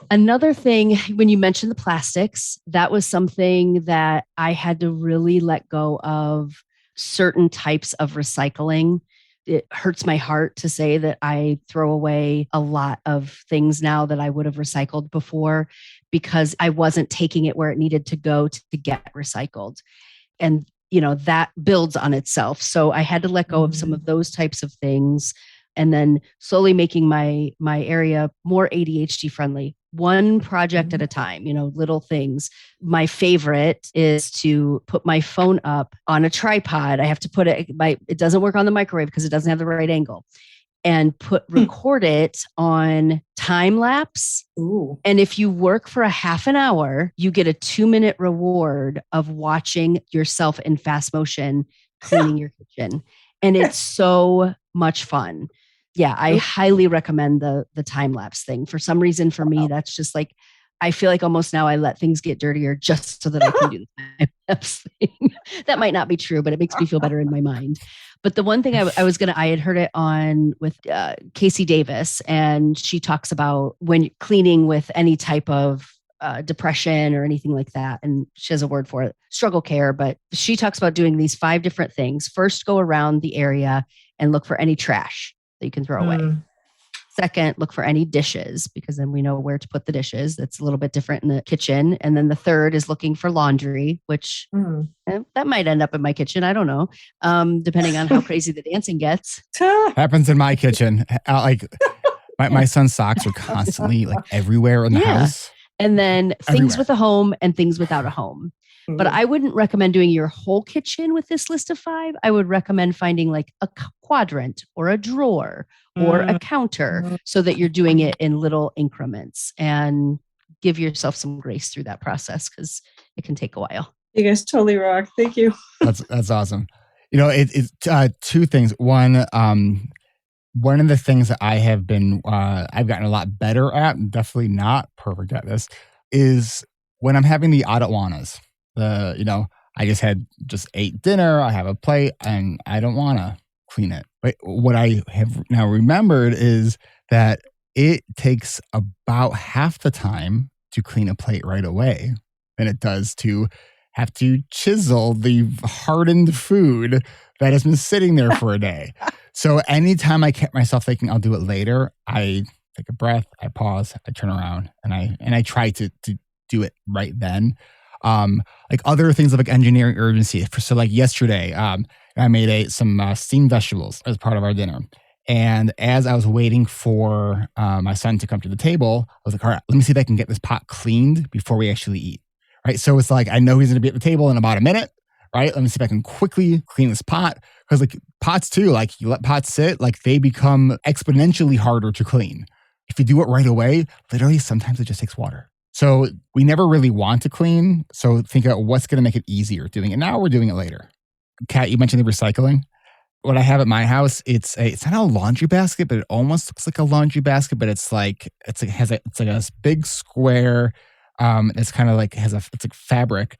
another thing, when you mentioned the plastics, that was something that I had to really let go of. Certain types of recycling. It hurts my heart to say that I throw away a lot of things now that I would have recycled before, because I wasn't taking it where it needed to go to get recycled. And, that builds on itself. So I had to let go of some of those types of things, and then slowly making my area more ADHD friendly, one project at a time, little things. My favorite is to put my phone up on a tripod. I have to put it doesn't work on the microwave because it doesn't have the right angle, and record it on time lapse. Ooh. And if you work for a half an hour, you get a 2-minute reward of watching yourself in fast motion cleaning your kitchen. And it's so much fun. Yeah, I highly recommend the time lapse thing. For some reason, for me, that's just like, I feel like almost now I let things get dirtier just so that I can do the time lapse thing. That might not be true, but it makes me feel better in my mind. But the one thing I had heard it on with Casey Davis, and she talks about when cleaning with any type of depression or anything like that. And she has a word for it, struggle care. But she talks about doing these 5 different things. First, go around the area and look for any trash that you can throw away. Second, look for any dishes, because then we know where to put the dishes. That's a little bit different in the kitchen. And then the third is looking for laundry, which that might end up in my kitchen. I don't know, depending on how crazy the dancing gets. Happens in my kitchen. My son's socks are constantly like everywhere in the house. And then things with a home and things without a home. But I wouldn't recommend doing your whole kitchen with this list of 5. I would recommend finding like a quadrant or a drawer or a counter, so that you're doing it in little increments, and give yourself some grace through that process, because it can take a while. You guys totally rock. Thank you. That's awesome. It's 2 things. One of the things that I have been, I've gotten a lot better at, definitely not perfect at this, is when I'm having the I don't wannas. I I just ate dinner. I have a plate and I don't want to clean it. But what I have now remembered is that it takes about half the time to clean a plate right away than it does to have to chisel the hardened food that has been sitting there for a day. So anytime I kept myself thinking I'll do it later, I take a breath, I pause, I turn around, and I try to do it right then. Like other things of like engineering urgency. So like yesterday, I made some steamed vegetables as part of our dinner. And as I was waiting for my son to come to the table, I was like, all right, let me see if I can get this pot cleaned before we actually eat. Right. So it's like, I know he's going to be at the table in about a minute. Right. Let me see if I can quickly clean this pot. Because like pots too, like you let pots sit, like they become exponentially harder to clean. If you do it right away, literally sometimes it just takes water. So we never really want to clean. So think about what's going to make it easier doing it now or doing it later. Kat, you mentioned the recycling. What I have at my house, it's not a laundry basket, but it almost looks like a laundry basket, but it's like a big square. It's kind of like it's like fabric,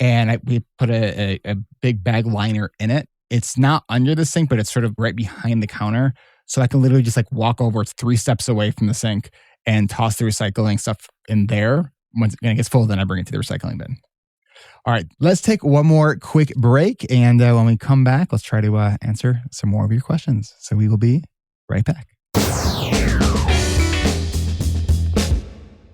and we put a big bag liner in it. It's not under the sink, but it's sort of right behind the counter, so I can literally just like walk over. It's 3 steps away from the sink and toss the recycling stuff in there. Once it gets full, then I bring it to the recycling bin. All right, let's take one more quick break. And when we come back, let's try to answer some more of your questions. So we will be right back.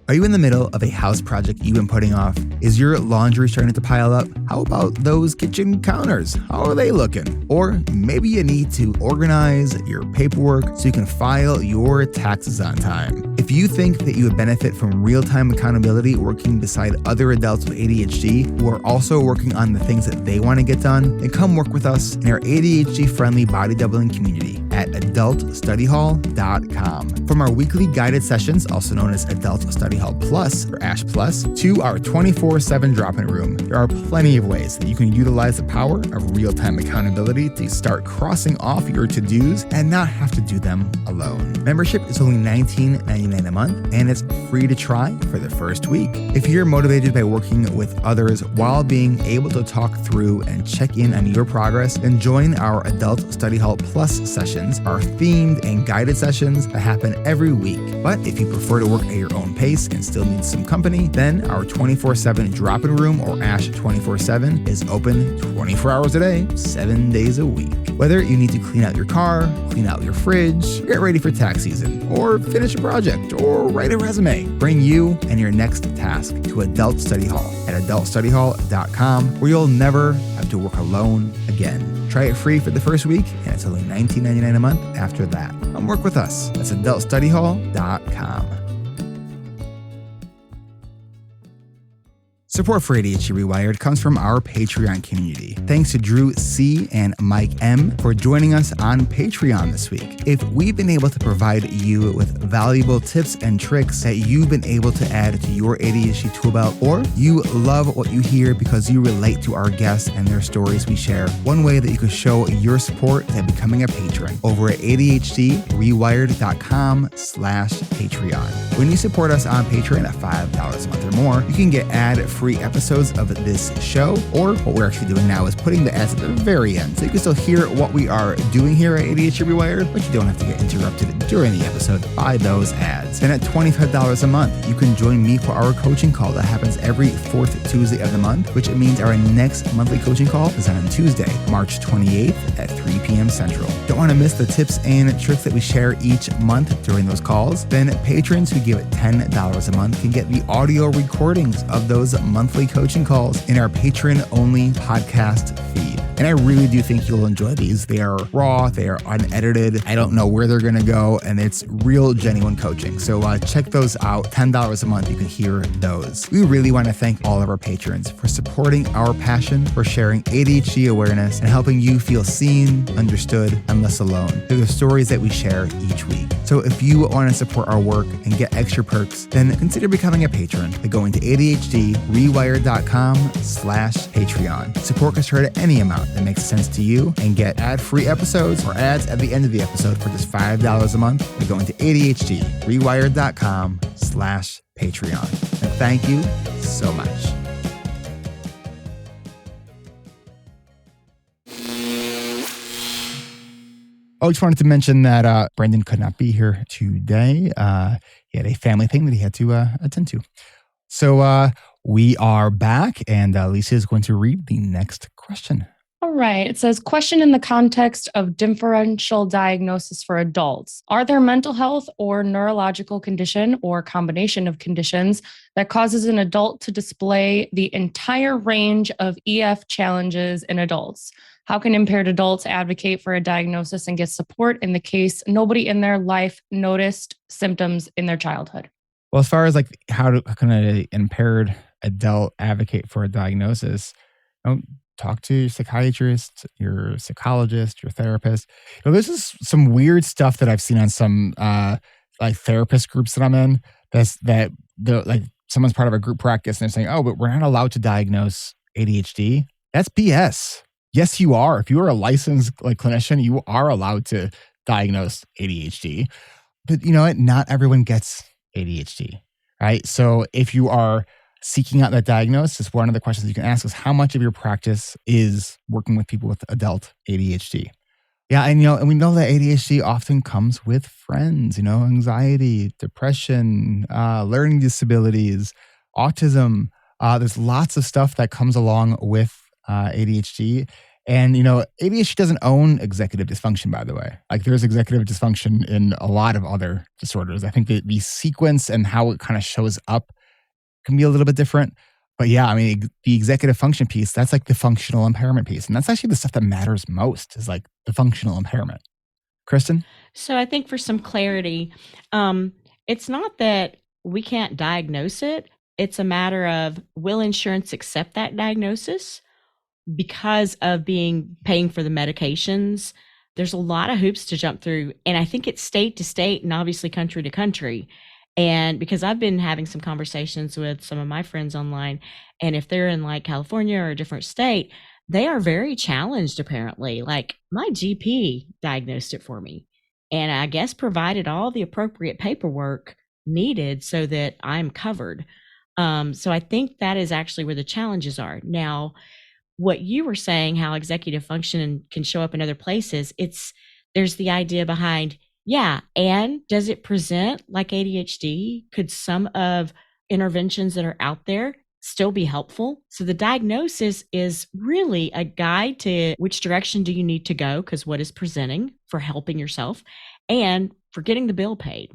Are you in the middle of a house project you've been putting off? Is your laundry starting to pile up? How about those kitchen counters? How are they looking? Or maybe you need to organize your paperwork so you can file your taxes on time. If you think that you would benefit from real-time accountability working beside other adults with ADHD who are also working on the things that they want to get done, then come work with us in our ADHD-friendly body doubling community at adultstudyhall.com. From our weekly guided sessions, also known as Adult Study Hall Plus or ASH Plus, to our 24/7 drop-in room, there are plenty of ways that you can utilize the power of real-time accountability to start crossing off your to-dos and not have to do them alone. Membership is only $19.99 a month, and it's free to try for the first week. If you're motivated by working with others while being able to talk through and check in on your progress, then join our Adult Study Hall Plus sessions, our themed and guided sessions that happen every week. But if you prefer to work at your own pace and still need some company, then our 24/7 drop-in room or ASH 24/7 is open 24 hours a day, 7 days a week. Whether you need to clean out your car, clean out your fridge, get ready for tax season, or finish a project, or write a resume, bring you and your next task to Adult Study Hall at adultstudyhall.com, where you'll never have to work alone again. Try it free for the first week, and it's only $19.99 a month after that. Come work with us. That's adultstudyhall.com. Support for ADHD Rewired comes from our Patreon community. Thanks to Drew C. and Mike M. for joining us on Patreon this week. If we've been able to provide you with valuable tips and tricks that you've been able to add to your ADHD tool belt, or you love what you hear because you relate to our guests and their stories we share, one way that you can show your support is by becoming a patron over at ADHDrewired.com/Patreon. When you support us on Patreon at $5 a month or more, you can get ad-free episodes of this show, or what we're actually doing now is putting the ads at the very end, so you can still hear what we are doing here at ADHD Rewired, but you don't have to get interrupted during the episode by those ads. And at $25 a month, you can join me for our coaching call that happens every 4th Tuesday of the month, which means our next monthly coaching call is on Tuesday, March 28th at 3 p.m. Central. Don't want to miss the tips and tricks that we share each month during those calls? Then patrons who give $10 a month can get the audio recordings of those monthly coaching calls in our patron-only podcast feed. And I really do think you'll enjoy these. They are raw, they are unedited. I don't know where they're going to go, and it's real, genuine coaching. So check those out. $10 a month, you can hear those. We really want to thank all of our patrons for supporting our passion for sharing ADHD awareness and helping you feel seen, understood, and less alone through the stories that we share each week. So if you want to support our work and get extra perks, then consider becoming a patron by going to ADHDrewired.com/Patreon. Support can start at any amount that makes sense to you and get ad-free episodes or ads at the end of the episode for just $5 a month by going to ADHDrewired.com/Patreon. And thank you so much. Oh, I just wanted to mention that Brendan could not be here today. He had a family thing that he had to attend to. So we are back, and Lisa is going to read the next question. All right. It says, question in the context of differential diagnosis for adults. Are there mental health or neurological condition or combination of conditions that causes an adult to display the entire range of EF challenges in adults? How can impaired adults advocate for a diagnosis and get support in the case nobody in their life noticed symptoms in their childhood? Well, as far as like how can an impaired adult advocate for a diagnosis, talk to your psychiatrist, your psychologist, your therapist. This is some weird stuff that I've seen on some like therapist groups that I'm in. That like someone's part of a group practice and they're saying, "Oh, but we're not allowed to diagnose ADHD." That's BS. Yes, you are. If you are a licensed like clinician, you are allowed to diagnose ADHD. But you know what? Not everyone gets ADHD, right? So if you are seeking out that diagnosis, one of the questions you can ask is how much of your practice is working with people with adult ADHD? Yeah, and we know that ADHD often comes with friends, anxiety, depression, learning disabilities, autism. There's lots of stuff that comes along with ADHD. And, ADHD doesn't own executive dysfunction, by the way. Like there's executive dysfunction in a lot of other disorders. I think the sequence and how it kind of shows up can be a little bit different. But yeah, the executive function piece, that's like the functional impairment piece. And that's actually the stuff that matters most is like the functional impairment. Kristen? So I think for some clarity, it's not that we can't diagnose it. It's a matter of, will insurance accept that diagnosis? Because of paying for the medications, there's a lot of hoops to jump through. And I think it's state to state and obviously country to country. And because I've been having some conversations with some of my friends online, and if they're in like California or a different state, they are very challenged apparently. Like my GP diagnosed it for me and I guess provided all the appropriate paperwork needed so that I'm covered. So I think that is actually where the challenges are. Now, what you were saying, how executive function can show up in other places, there's the idea behind, yeah, and does it present like ADHD? Could some of interventions that are out there still be helpful? So the diagnosis is really a guide to which direction do you need to go, because what is presenting for helping yourself and for getting the bill paid.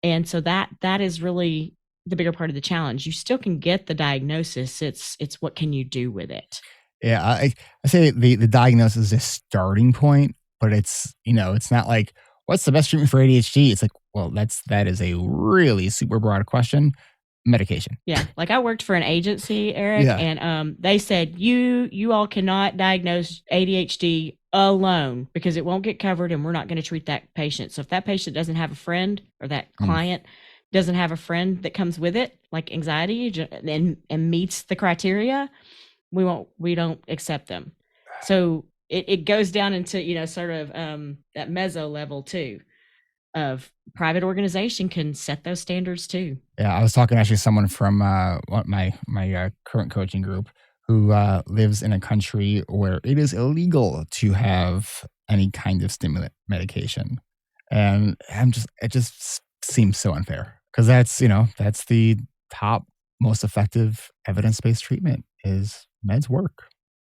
And so that is really the bigger part of the challenge. You still can get the diagnosis. It's what can you do with it? Yeah, I say the diagnosis is a starting point, but it's not like, what's the best treatment for ADHD? It's like, well, that is a really super broad question. Medication. Yeah. Like I worked for an agency, Eric, and they said, you all cannot diagnose ADHD alone because it won't get covered and we're not going to treat that patient. So if that patient doesn't have a friend or that client doesn't have a friend that comes with it, like anxiety and meets the criteria, we don't accept them. So it goes down into, sort of that meso level too, of private organization can set those standards too. Yeah, I was talking actually to someone from my current coaching group who lives in a country where it is illegal to have any kind of stimulant medication. And it just seems so unfair because that's the top most effective evidence-based treatment is meds work.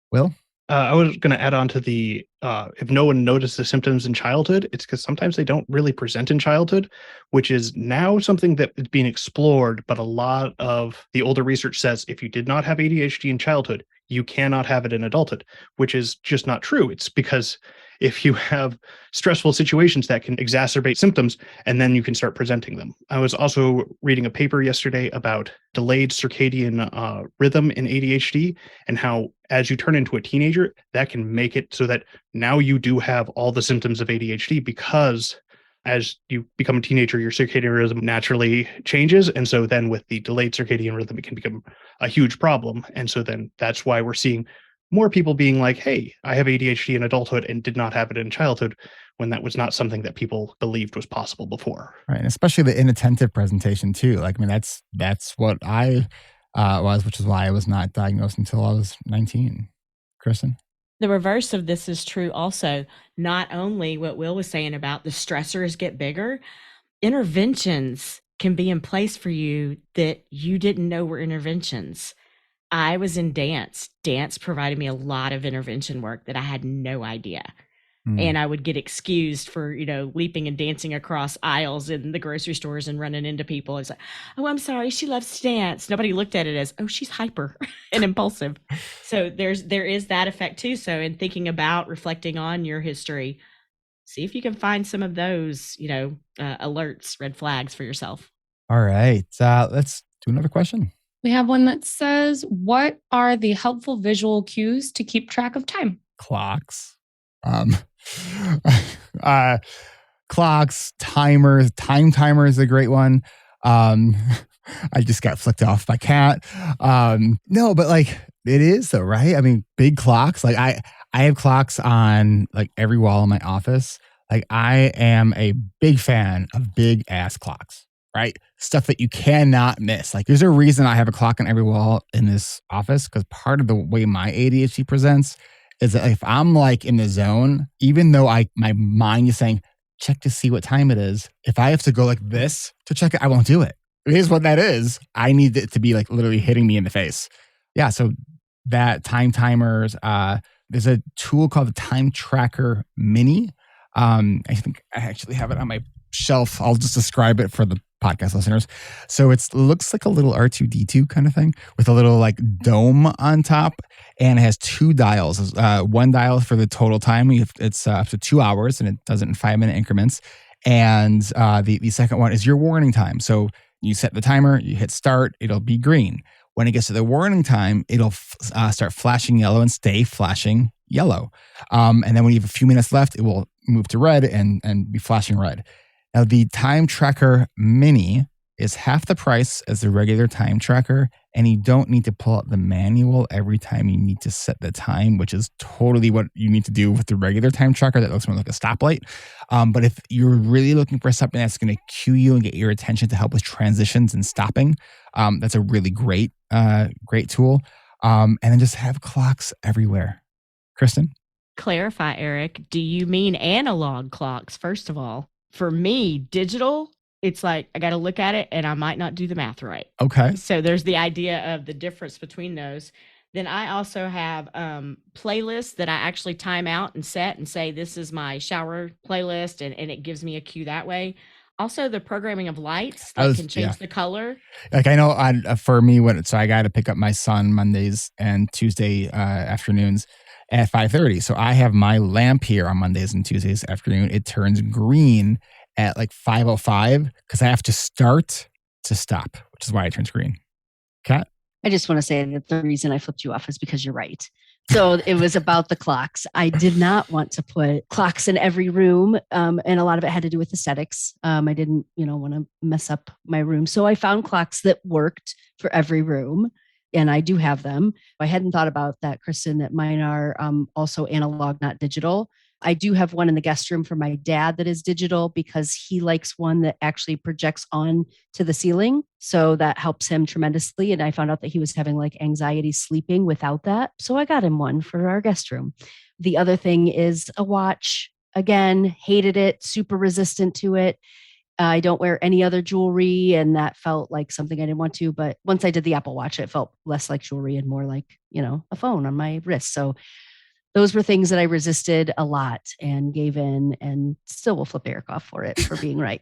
Will? I was going to add on to the, if no one noticed the symptoms in childhood, it's because sometimes they don't really present in childhood, which is now something that is being explored. But a lot of the older research says if you did not have ADHD in childhood, you cannot have it in adulthood, which is just not true. It's because if you have stressful situations that can exacerbate symptoms, and then you can start presenting them. I was also reading a paper yesterday about delayed circadian rhythm in ADHD and how as you turn into a teenager, that can make it so that now you do have all the symptoms of ADHD because as you become a teenager, your circadian rhythm naturally changes. And so then with the delayed circadian rhythm, it can become a huge problem. And so then that's why we're seeing more people being like, hey, I have ADHD in adulthood and did not have it in childhood, when that was not something that people believed was possible before. Right. And especially the inattentive presentation too. Like, that's what I was, which is why I was not diagnosed until I was 19. Kristen? The reverse of this is true also. Not only what Will was saying about the stressors get bigger, interventions can be in place for you that you didn't know were interventions. I was in dance. Dance provided me a lot of intervention work that I had no idea. And I would get excused for, leaping and dancing across aisles in the grocery stores and running into people. It's like, oh, I'm sorry, she loves to dance. Nobody looked at it as, oh, she's hyper and impulsive. So there is that effect too. So in thinking about reflecting on your history, see if you can find some of those, alerts, red flags for yourself. All right. Let's do another question. We have one that says, what are the helpful visual cues to keep track of time? Clocks. Clocks, timers. Time timer is a great one. I just got flicked off by cat. No, but like it is though, right? I mean, big clocks. Like I have clocks on like every wall in my office. Like I am a big fan of big ass clocks, right? Stuff that you cannot miss. Like there's a reason I have a clock on every wall in this office, because part of the way my ADHD presents is that if I'm like in the zone, even though my mind is saying, check to see what time it is, if I have to go like this to check it, I won't do it. It is what that is. I need it to be like literally hitting me in the face. Yeah, so that time timers, there's a tool called the Time Tracker Mini. I think I actually have it on my shelf. I'll just describe it for the podcast listeners. So it looks like a little R2-D2 kind of thing with a little like dome on top, and it has two dials. One dial for the total time. It's up to 2 hours, and it does it in 5-minute increments. And the second one is your warning time. So you set the timer, you hit start, it'll be green. When it gets to the warning time, it'll start flashing yellow and stay flashing yellow. And then when you have a few minutes left, it will move to red and be flashing red. Now, the Time Tracker Mini is half the price as the regular time tracker, and you don't need to pull out the manual every time you need to set the time, which is totally what you need to do with the regular time tracker that looks more like a stoplight. But if you're really looking for something that's going to cue you and get your attention to help with transitions and stopping, that's a really great tool. And then just have clocks everywhere. Kristen? Clarify, Eric. Do you mean analog clocks, first of all? For me, digital, it's like I got to look at it and I might not do the math right. Okay. So there's the idea of the difference between those. Then I also have playlists that I actually time out and set and say, this is my shower playlist, and it gives me a cue that way. Also, the programming of lights that can change the color. Like I know for me, so I got to pick up my son Mondays and Tuesday afternoons at 5:30. So I have my lamp here on Mondays and Tuesdays afternoon. It turns green at like 5:05 because I have to start to stop, which is why it turns green. Kat? I just want to say that the reason I flipped you off is because you're right. So it was about the clocks. I did not want to put clocks in every room. And a lot of it had to do with aesthetics. I didn't, want to mess up my room. So I found clocks that worked for every room. And I do have them. I hadn't thought about that, Kristen, that mine are also analog, not digital. I do have one in the guest room for my dad that is digital because he likes one that actually projects on to the ceiling. So that helps him tremendously. And I found out that he was having like anxiety sleeping without that. So I got him one for our guest room. The other thing is a watch. Again, hated it, super resistant to it. I don't wear any other jewelry, and that felt like something I didn't want to. But once I did the Apple Watch, it felt less like jewelry and more like, a phone on my wrist. So those were things that I resisted a lot and gave in, and still will flip Eric off for it, for being right.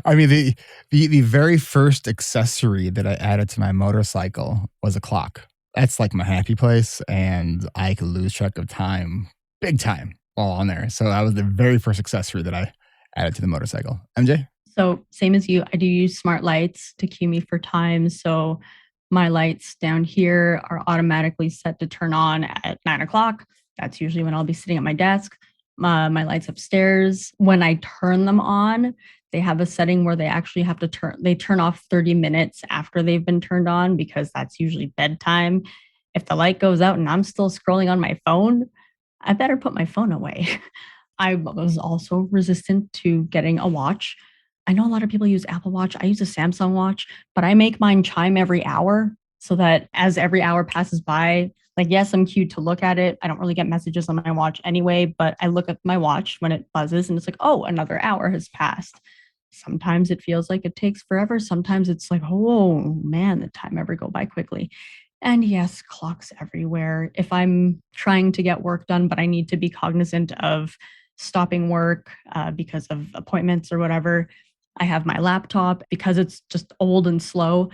I mean, the very first accessory that I added to my motorcycle was a clock. That's like my happy place, and I could lose track of time, big time, all on there. So that was the very first accessory that I added to the motorcycle. MJ? So same as you, I do use smart lights to cue me for time. So my lights down here are automatically set to turn on at 9 o'clock. That's usually when I'll be sitting at my desk. My lights upstairs, when I turn them on, they have a setting where they actually have to turn off 30 minutes after they've been turned on, because that's usually bedtime. If the light goes out and I'm still scrolling on my phone, I better put my phone away. I was also resistant to getting a watch. I know a lot of people use Apple Watch. I use a Samsung watch, but I make mine chime every hour. so that as every hour passes by, like, yes, I'm cued to look at it. I don't really get messages on my watch anyway, but I look at my watch when it buzzes and it's like, oh, another hour has passed. Sometimes it feels like it takes forever. Sometimes it's like, oh man, the time ever go by quickly. And yes, clocks everywhere. If I'm trying to get work done, but I need to be cognizant of stopping work because of appointments or whatever, I have my laptop. Because it's just old and slow,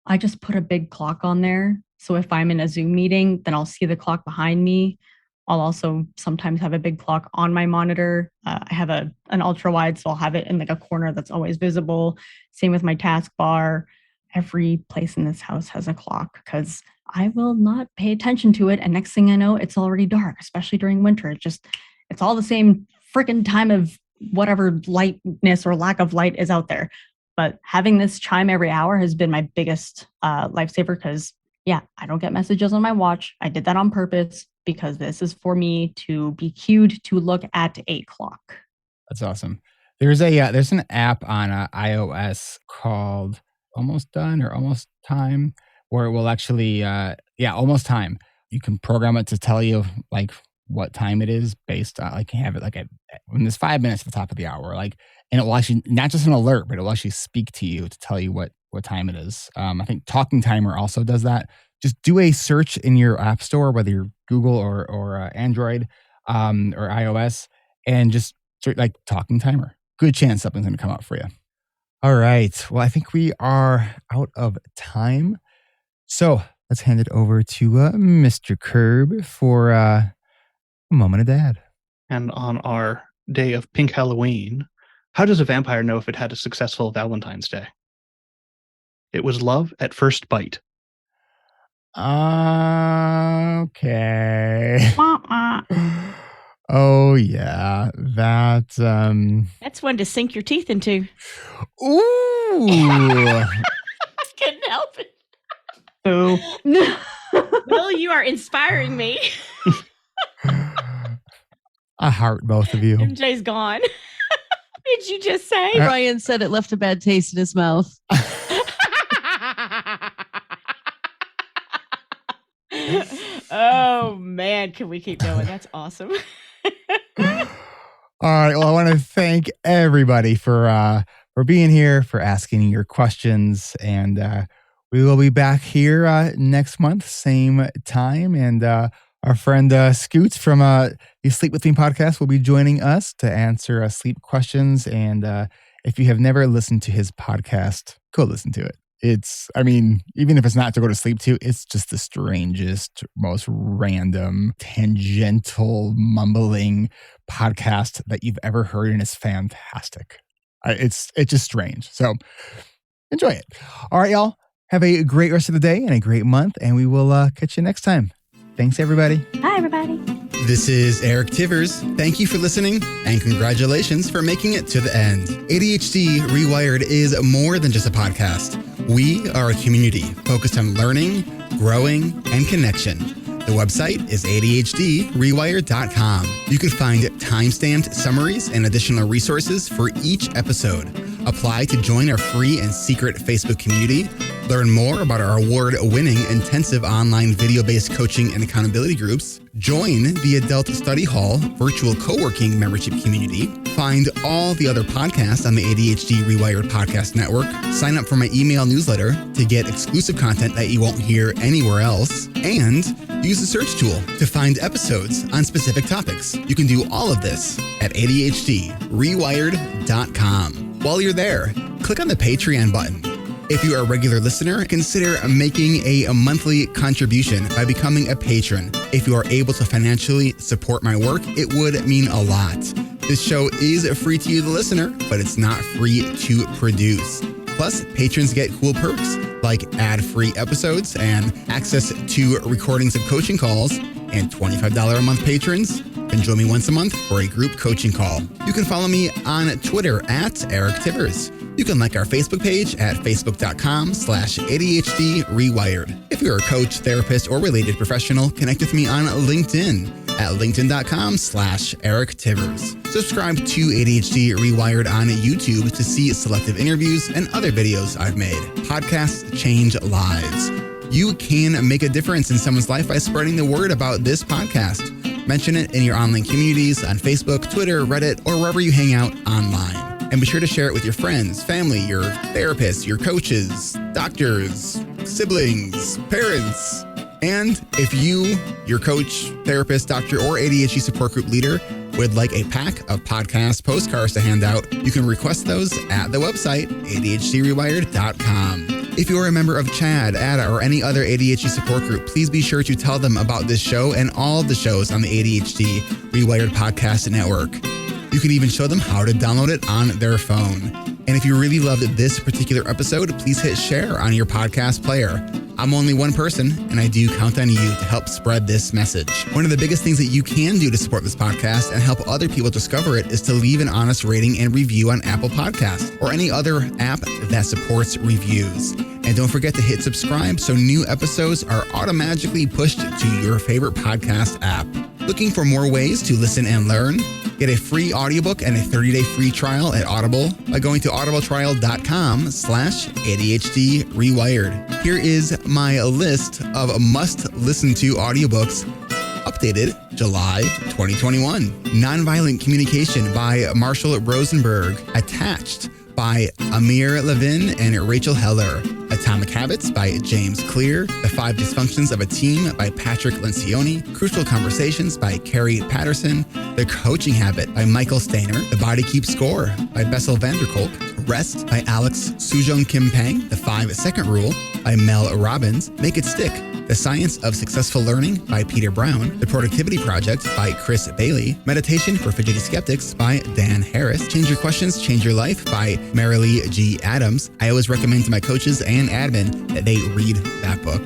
I just put a big clock on there. So if I'm in a Zoom meeting, then I'll see the clock behind me. I'll also sometimes have a big clock on my monitor. I have an ultra wide, so I'll have it in like a corner that's always visible. Same with my taskbar. Every place in this house has a clock because I will not pay attention to it. And next thing I know, it's already dark, especially during winter. It's all the same freaking time of whatever lightness or lack of light is out there. But having this chime every hour has been my biggest lifesaver because, yeah, I don't get messages on my watch. I did that on purpose because this is for me to be cued to look at a clock. That's awesome. There's an app on iOS called Almost Done or Almost Time, where it will actually, Almost Time. You can program it to tell you like what time it is based on, like, you have it like when there's 5 minutes at the top of the hour, like, and it will actually, not just an alert, but it will actually speak to you to tell you what time it is. I think Talking Timer also does that. Just do a search in your app store, whether you're Google or Android or iOS, and just search like Talking Timer. Good chance something's going to come up for you. All right. Well, I think we are out of time. So let's hand it over to Mr. Curb for a moment of dad. And on our day of Pink Halloween, how does a vampire know if it had a successful Valentine's Day? It was love at first bite. Okay. Oh yeah, that's one to sink your teeth into. Ooh. Couldn't help it. Oh. Will, you are inspiring me. I heart both of you. MJ's gone. What did you just say? Ryan said it left a bad taste in his mouth. Oh man, can we keep going? That's awesome. All right. Well, I want to thank everybody for being here, for asking your questions, and we will be back here next month, same time. And our friend Scoots from the Sleep With Me podcast will be joining us to answer sleep questions. And if you have never listened to his podcast, go listen to it. Even if it's not to go to sleep to, it's just the strangest, most random, tangential, mumbling podcast that you've ever heard, and it's fantastic. It's just strange. So enjoy it. All right, y'all. Have a great rest of the day and a great month, and we will catch you next time. Thanks, everybody. Hi, everybody. This is Eric Tivers. Thank you for listening, and congratulations for making it to the end. ADHD reWired is more than just a podcast. We are a community focused on learning, growing, and connection. The website is ADHDrewired.com. You can find time-stamped summaries and additional resources for each episode. Apply to join our free and secret Facebook community. Learn more about our award-winning intensive online video-based coaching and accountability groups. Join the Adult Study Hall virtual co-working membership community. Find all the other podcasts on the ADHD reWired podcast network. Sign up for my email newsletter to get exclusive content that you won't hear anywhere else. And use the search tool to find episodes on specific topics. You can do all of this at ADHDrewired.com. While you're there, click on the Patreon button. If you are a regular listener, consider making a monthly contribution by becoming a patron. If you are able to financially support my work, it would mean a lot. This show is free to you, the listener, but it's not free to produce. Plus, patrons get cool perks like ad-free episodes and access to recordings of coaching calls, and $25 a month patrons can join me once a month for a group coaching call. You can follow me on Twitter at Eric Tivers. You can like our Facebook page at facebook.com/ADHD reWired. If you're a coach, therapist, or related professional, connect with me on LinkedIn at linkedin.com/Eric Tivers. Subscribe to ADHD reWired on YouTube to see selective interviews and other videos I've made. Podcasts change lives. You can make a difference in someone's life by spreading the word about this podcast. Mention it in your online communities on Facebook, Twitter, Reddit, or wherever you hang out online. And be sure to share it with your friends, family, your therapists, your coaches, doctors, siblings, parents. And if you, your coach, therapist, doctor, or ADHD support group leader would like a pack of podcast postcards to hand out, you can request those at the website, ADHDrewired.com. If you're a member of CHAD, ADA, or any other ADHD support group, please be sure to tell them about this show and all the shows on the ADHD Rewired Podcast Network. You can even show them how to download it on their phone. And if you really loved this particular episode, please hit share on your podcast player. I'm only one person, and I do count on you to help spread this message. One of the biggest things that you can do to support this podcast and help other people discover it is to leave an honest rating and review on Apple Podcasts or any other app that supports reviews. And don't forget to hit subscribe so new episodes are automatically pushed to your favorite podcast app. Looking for more ways to listen and learn? Get a free audiobook and a 30-day free trial at Audible by going to audibletrial.com/ADHD rewired. Here is my list of must-listen-to audiobooks updated July 2021. Nonviolent Communication by Marshall Rosenberg. Attached by Amir Levin and Rachel Heller. Atomic Habits by James Clear. The 5 Dysfunctions of a Team by Patrick Lencioni. Crucial Conversations by Carrie Patterson. The Coaching Habit by Michael Stainer. The Body Keeps Score by Bessel van der Kolk. Rest by Alex Sujong Kim Pang. The 5-Second Rule by Mel Robbins. Make It Stick. The Science of Successful Learning by Peter Brown. The Productivity Project by Chris Bailey. Meditation for Fidgety Skeptics by Dan Harris. Change Your Questions, Change Your Life by Marilee G. Adams. I always recommend to my coaches and admin that they read that book.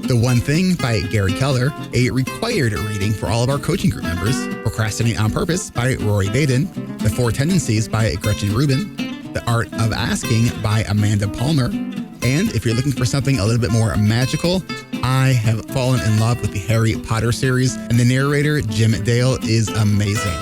The One Thing by Gary Keller, a required reading for all of our coaching group members. Procrastinate on Purpose by Rory Baden. The 4 Tendencies by Gretchen Rubin. The Art of Asking by Amanda Palmer. And if you're looking for something a little bit more magical, I have fallen in love with the Harry Potter series, and the narrator, Jim Dale, is amazing.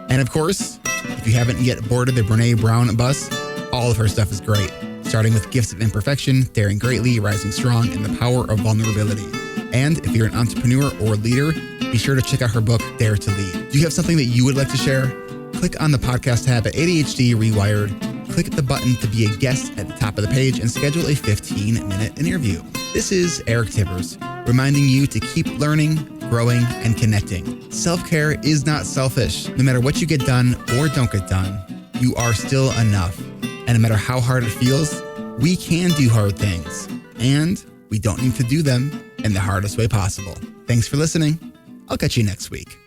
And of course, if you haven't yet boarded the Brene Brown bus, all of her stuff is great, starting with Gifts of Imperfection, Daring Greatly, Rising Strong, and The Power of Vulnerability. And if you're an entrepreneur or leader, be sure to check out her book, Dare to Lead. Do you have something that you would like to share? Click on the podcast tab at ADHD Rewired. Click the button to be a guest at the top of the page and schedule a 15-minute interview. This is Eric Tibbers, reminding you to keep learning, growing, and connecting. Self-care is not selfish. No matter what you get done or don't get done, you are still enough. And no matter how hard it feels, we can do hard things. And we don't need to do them in the hardest way possible. Thanks for listening. I'll catch you next week.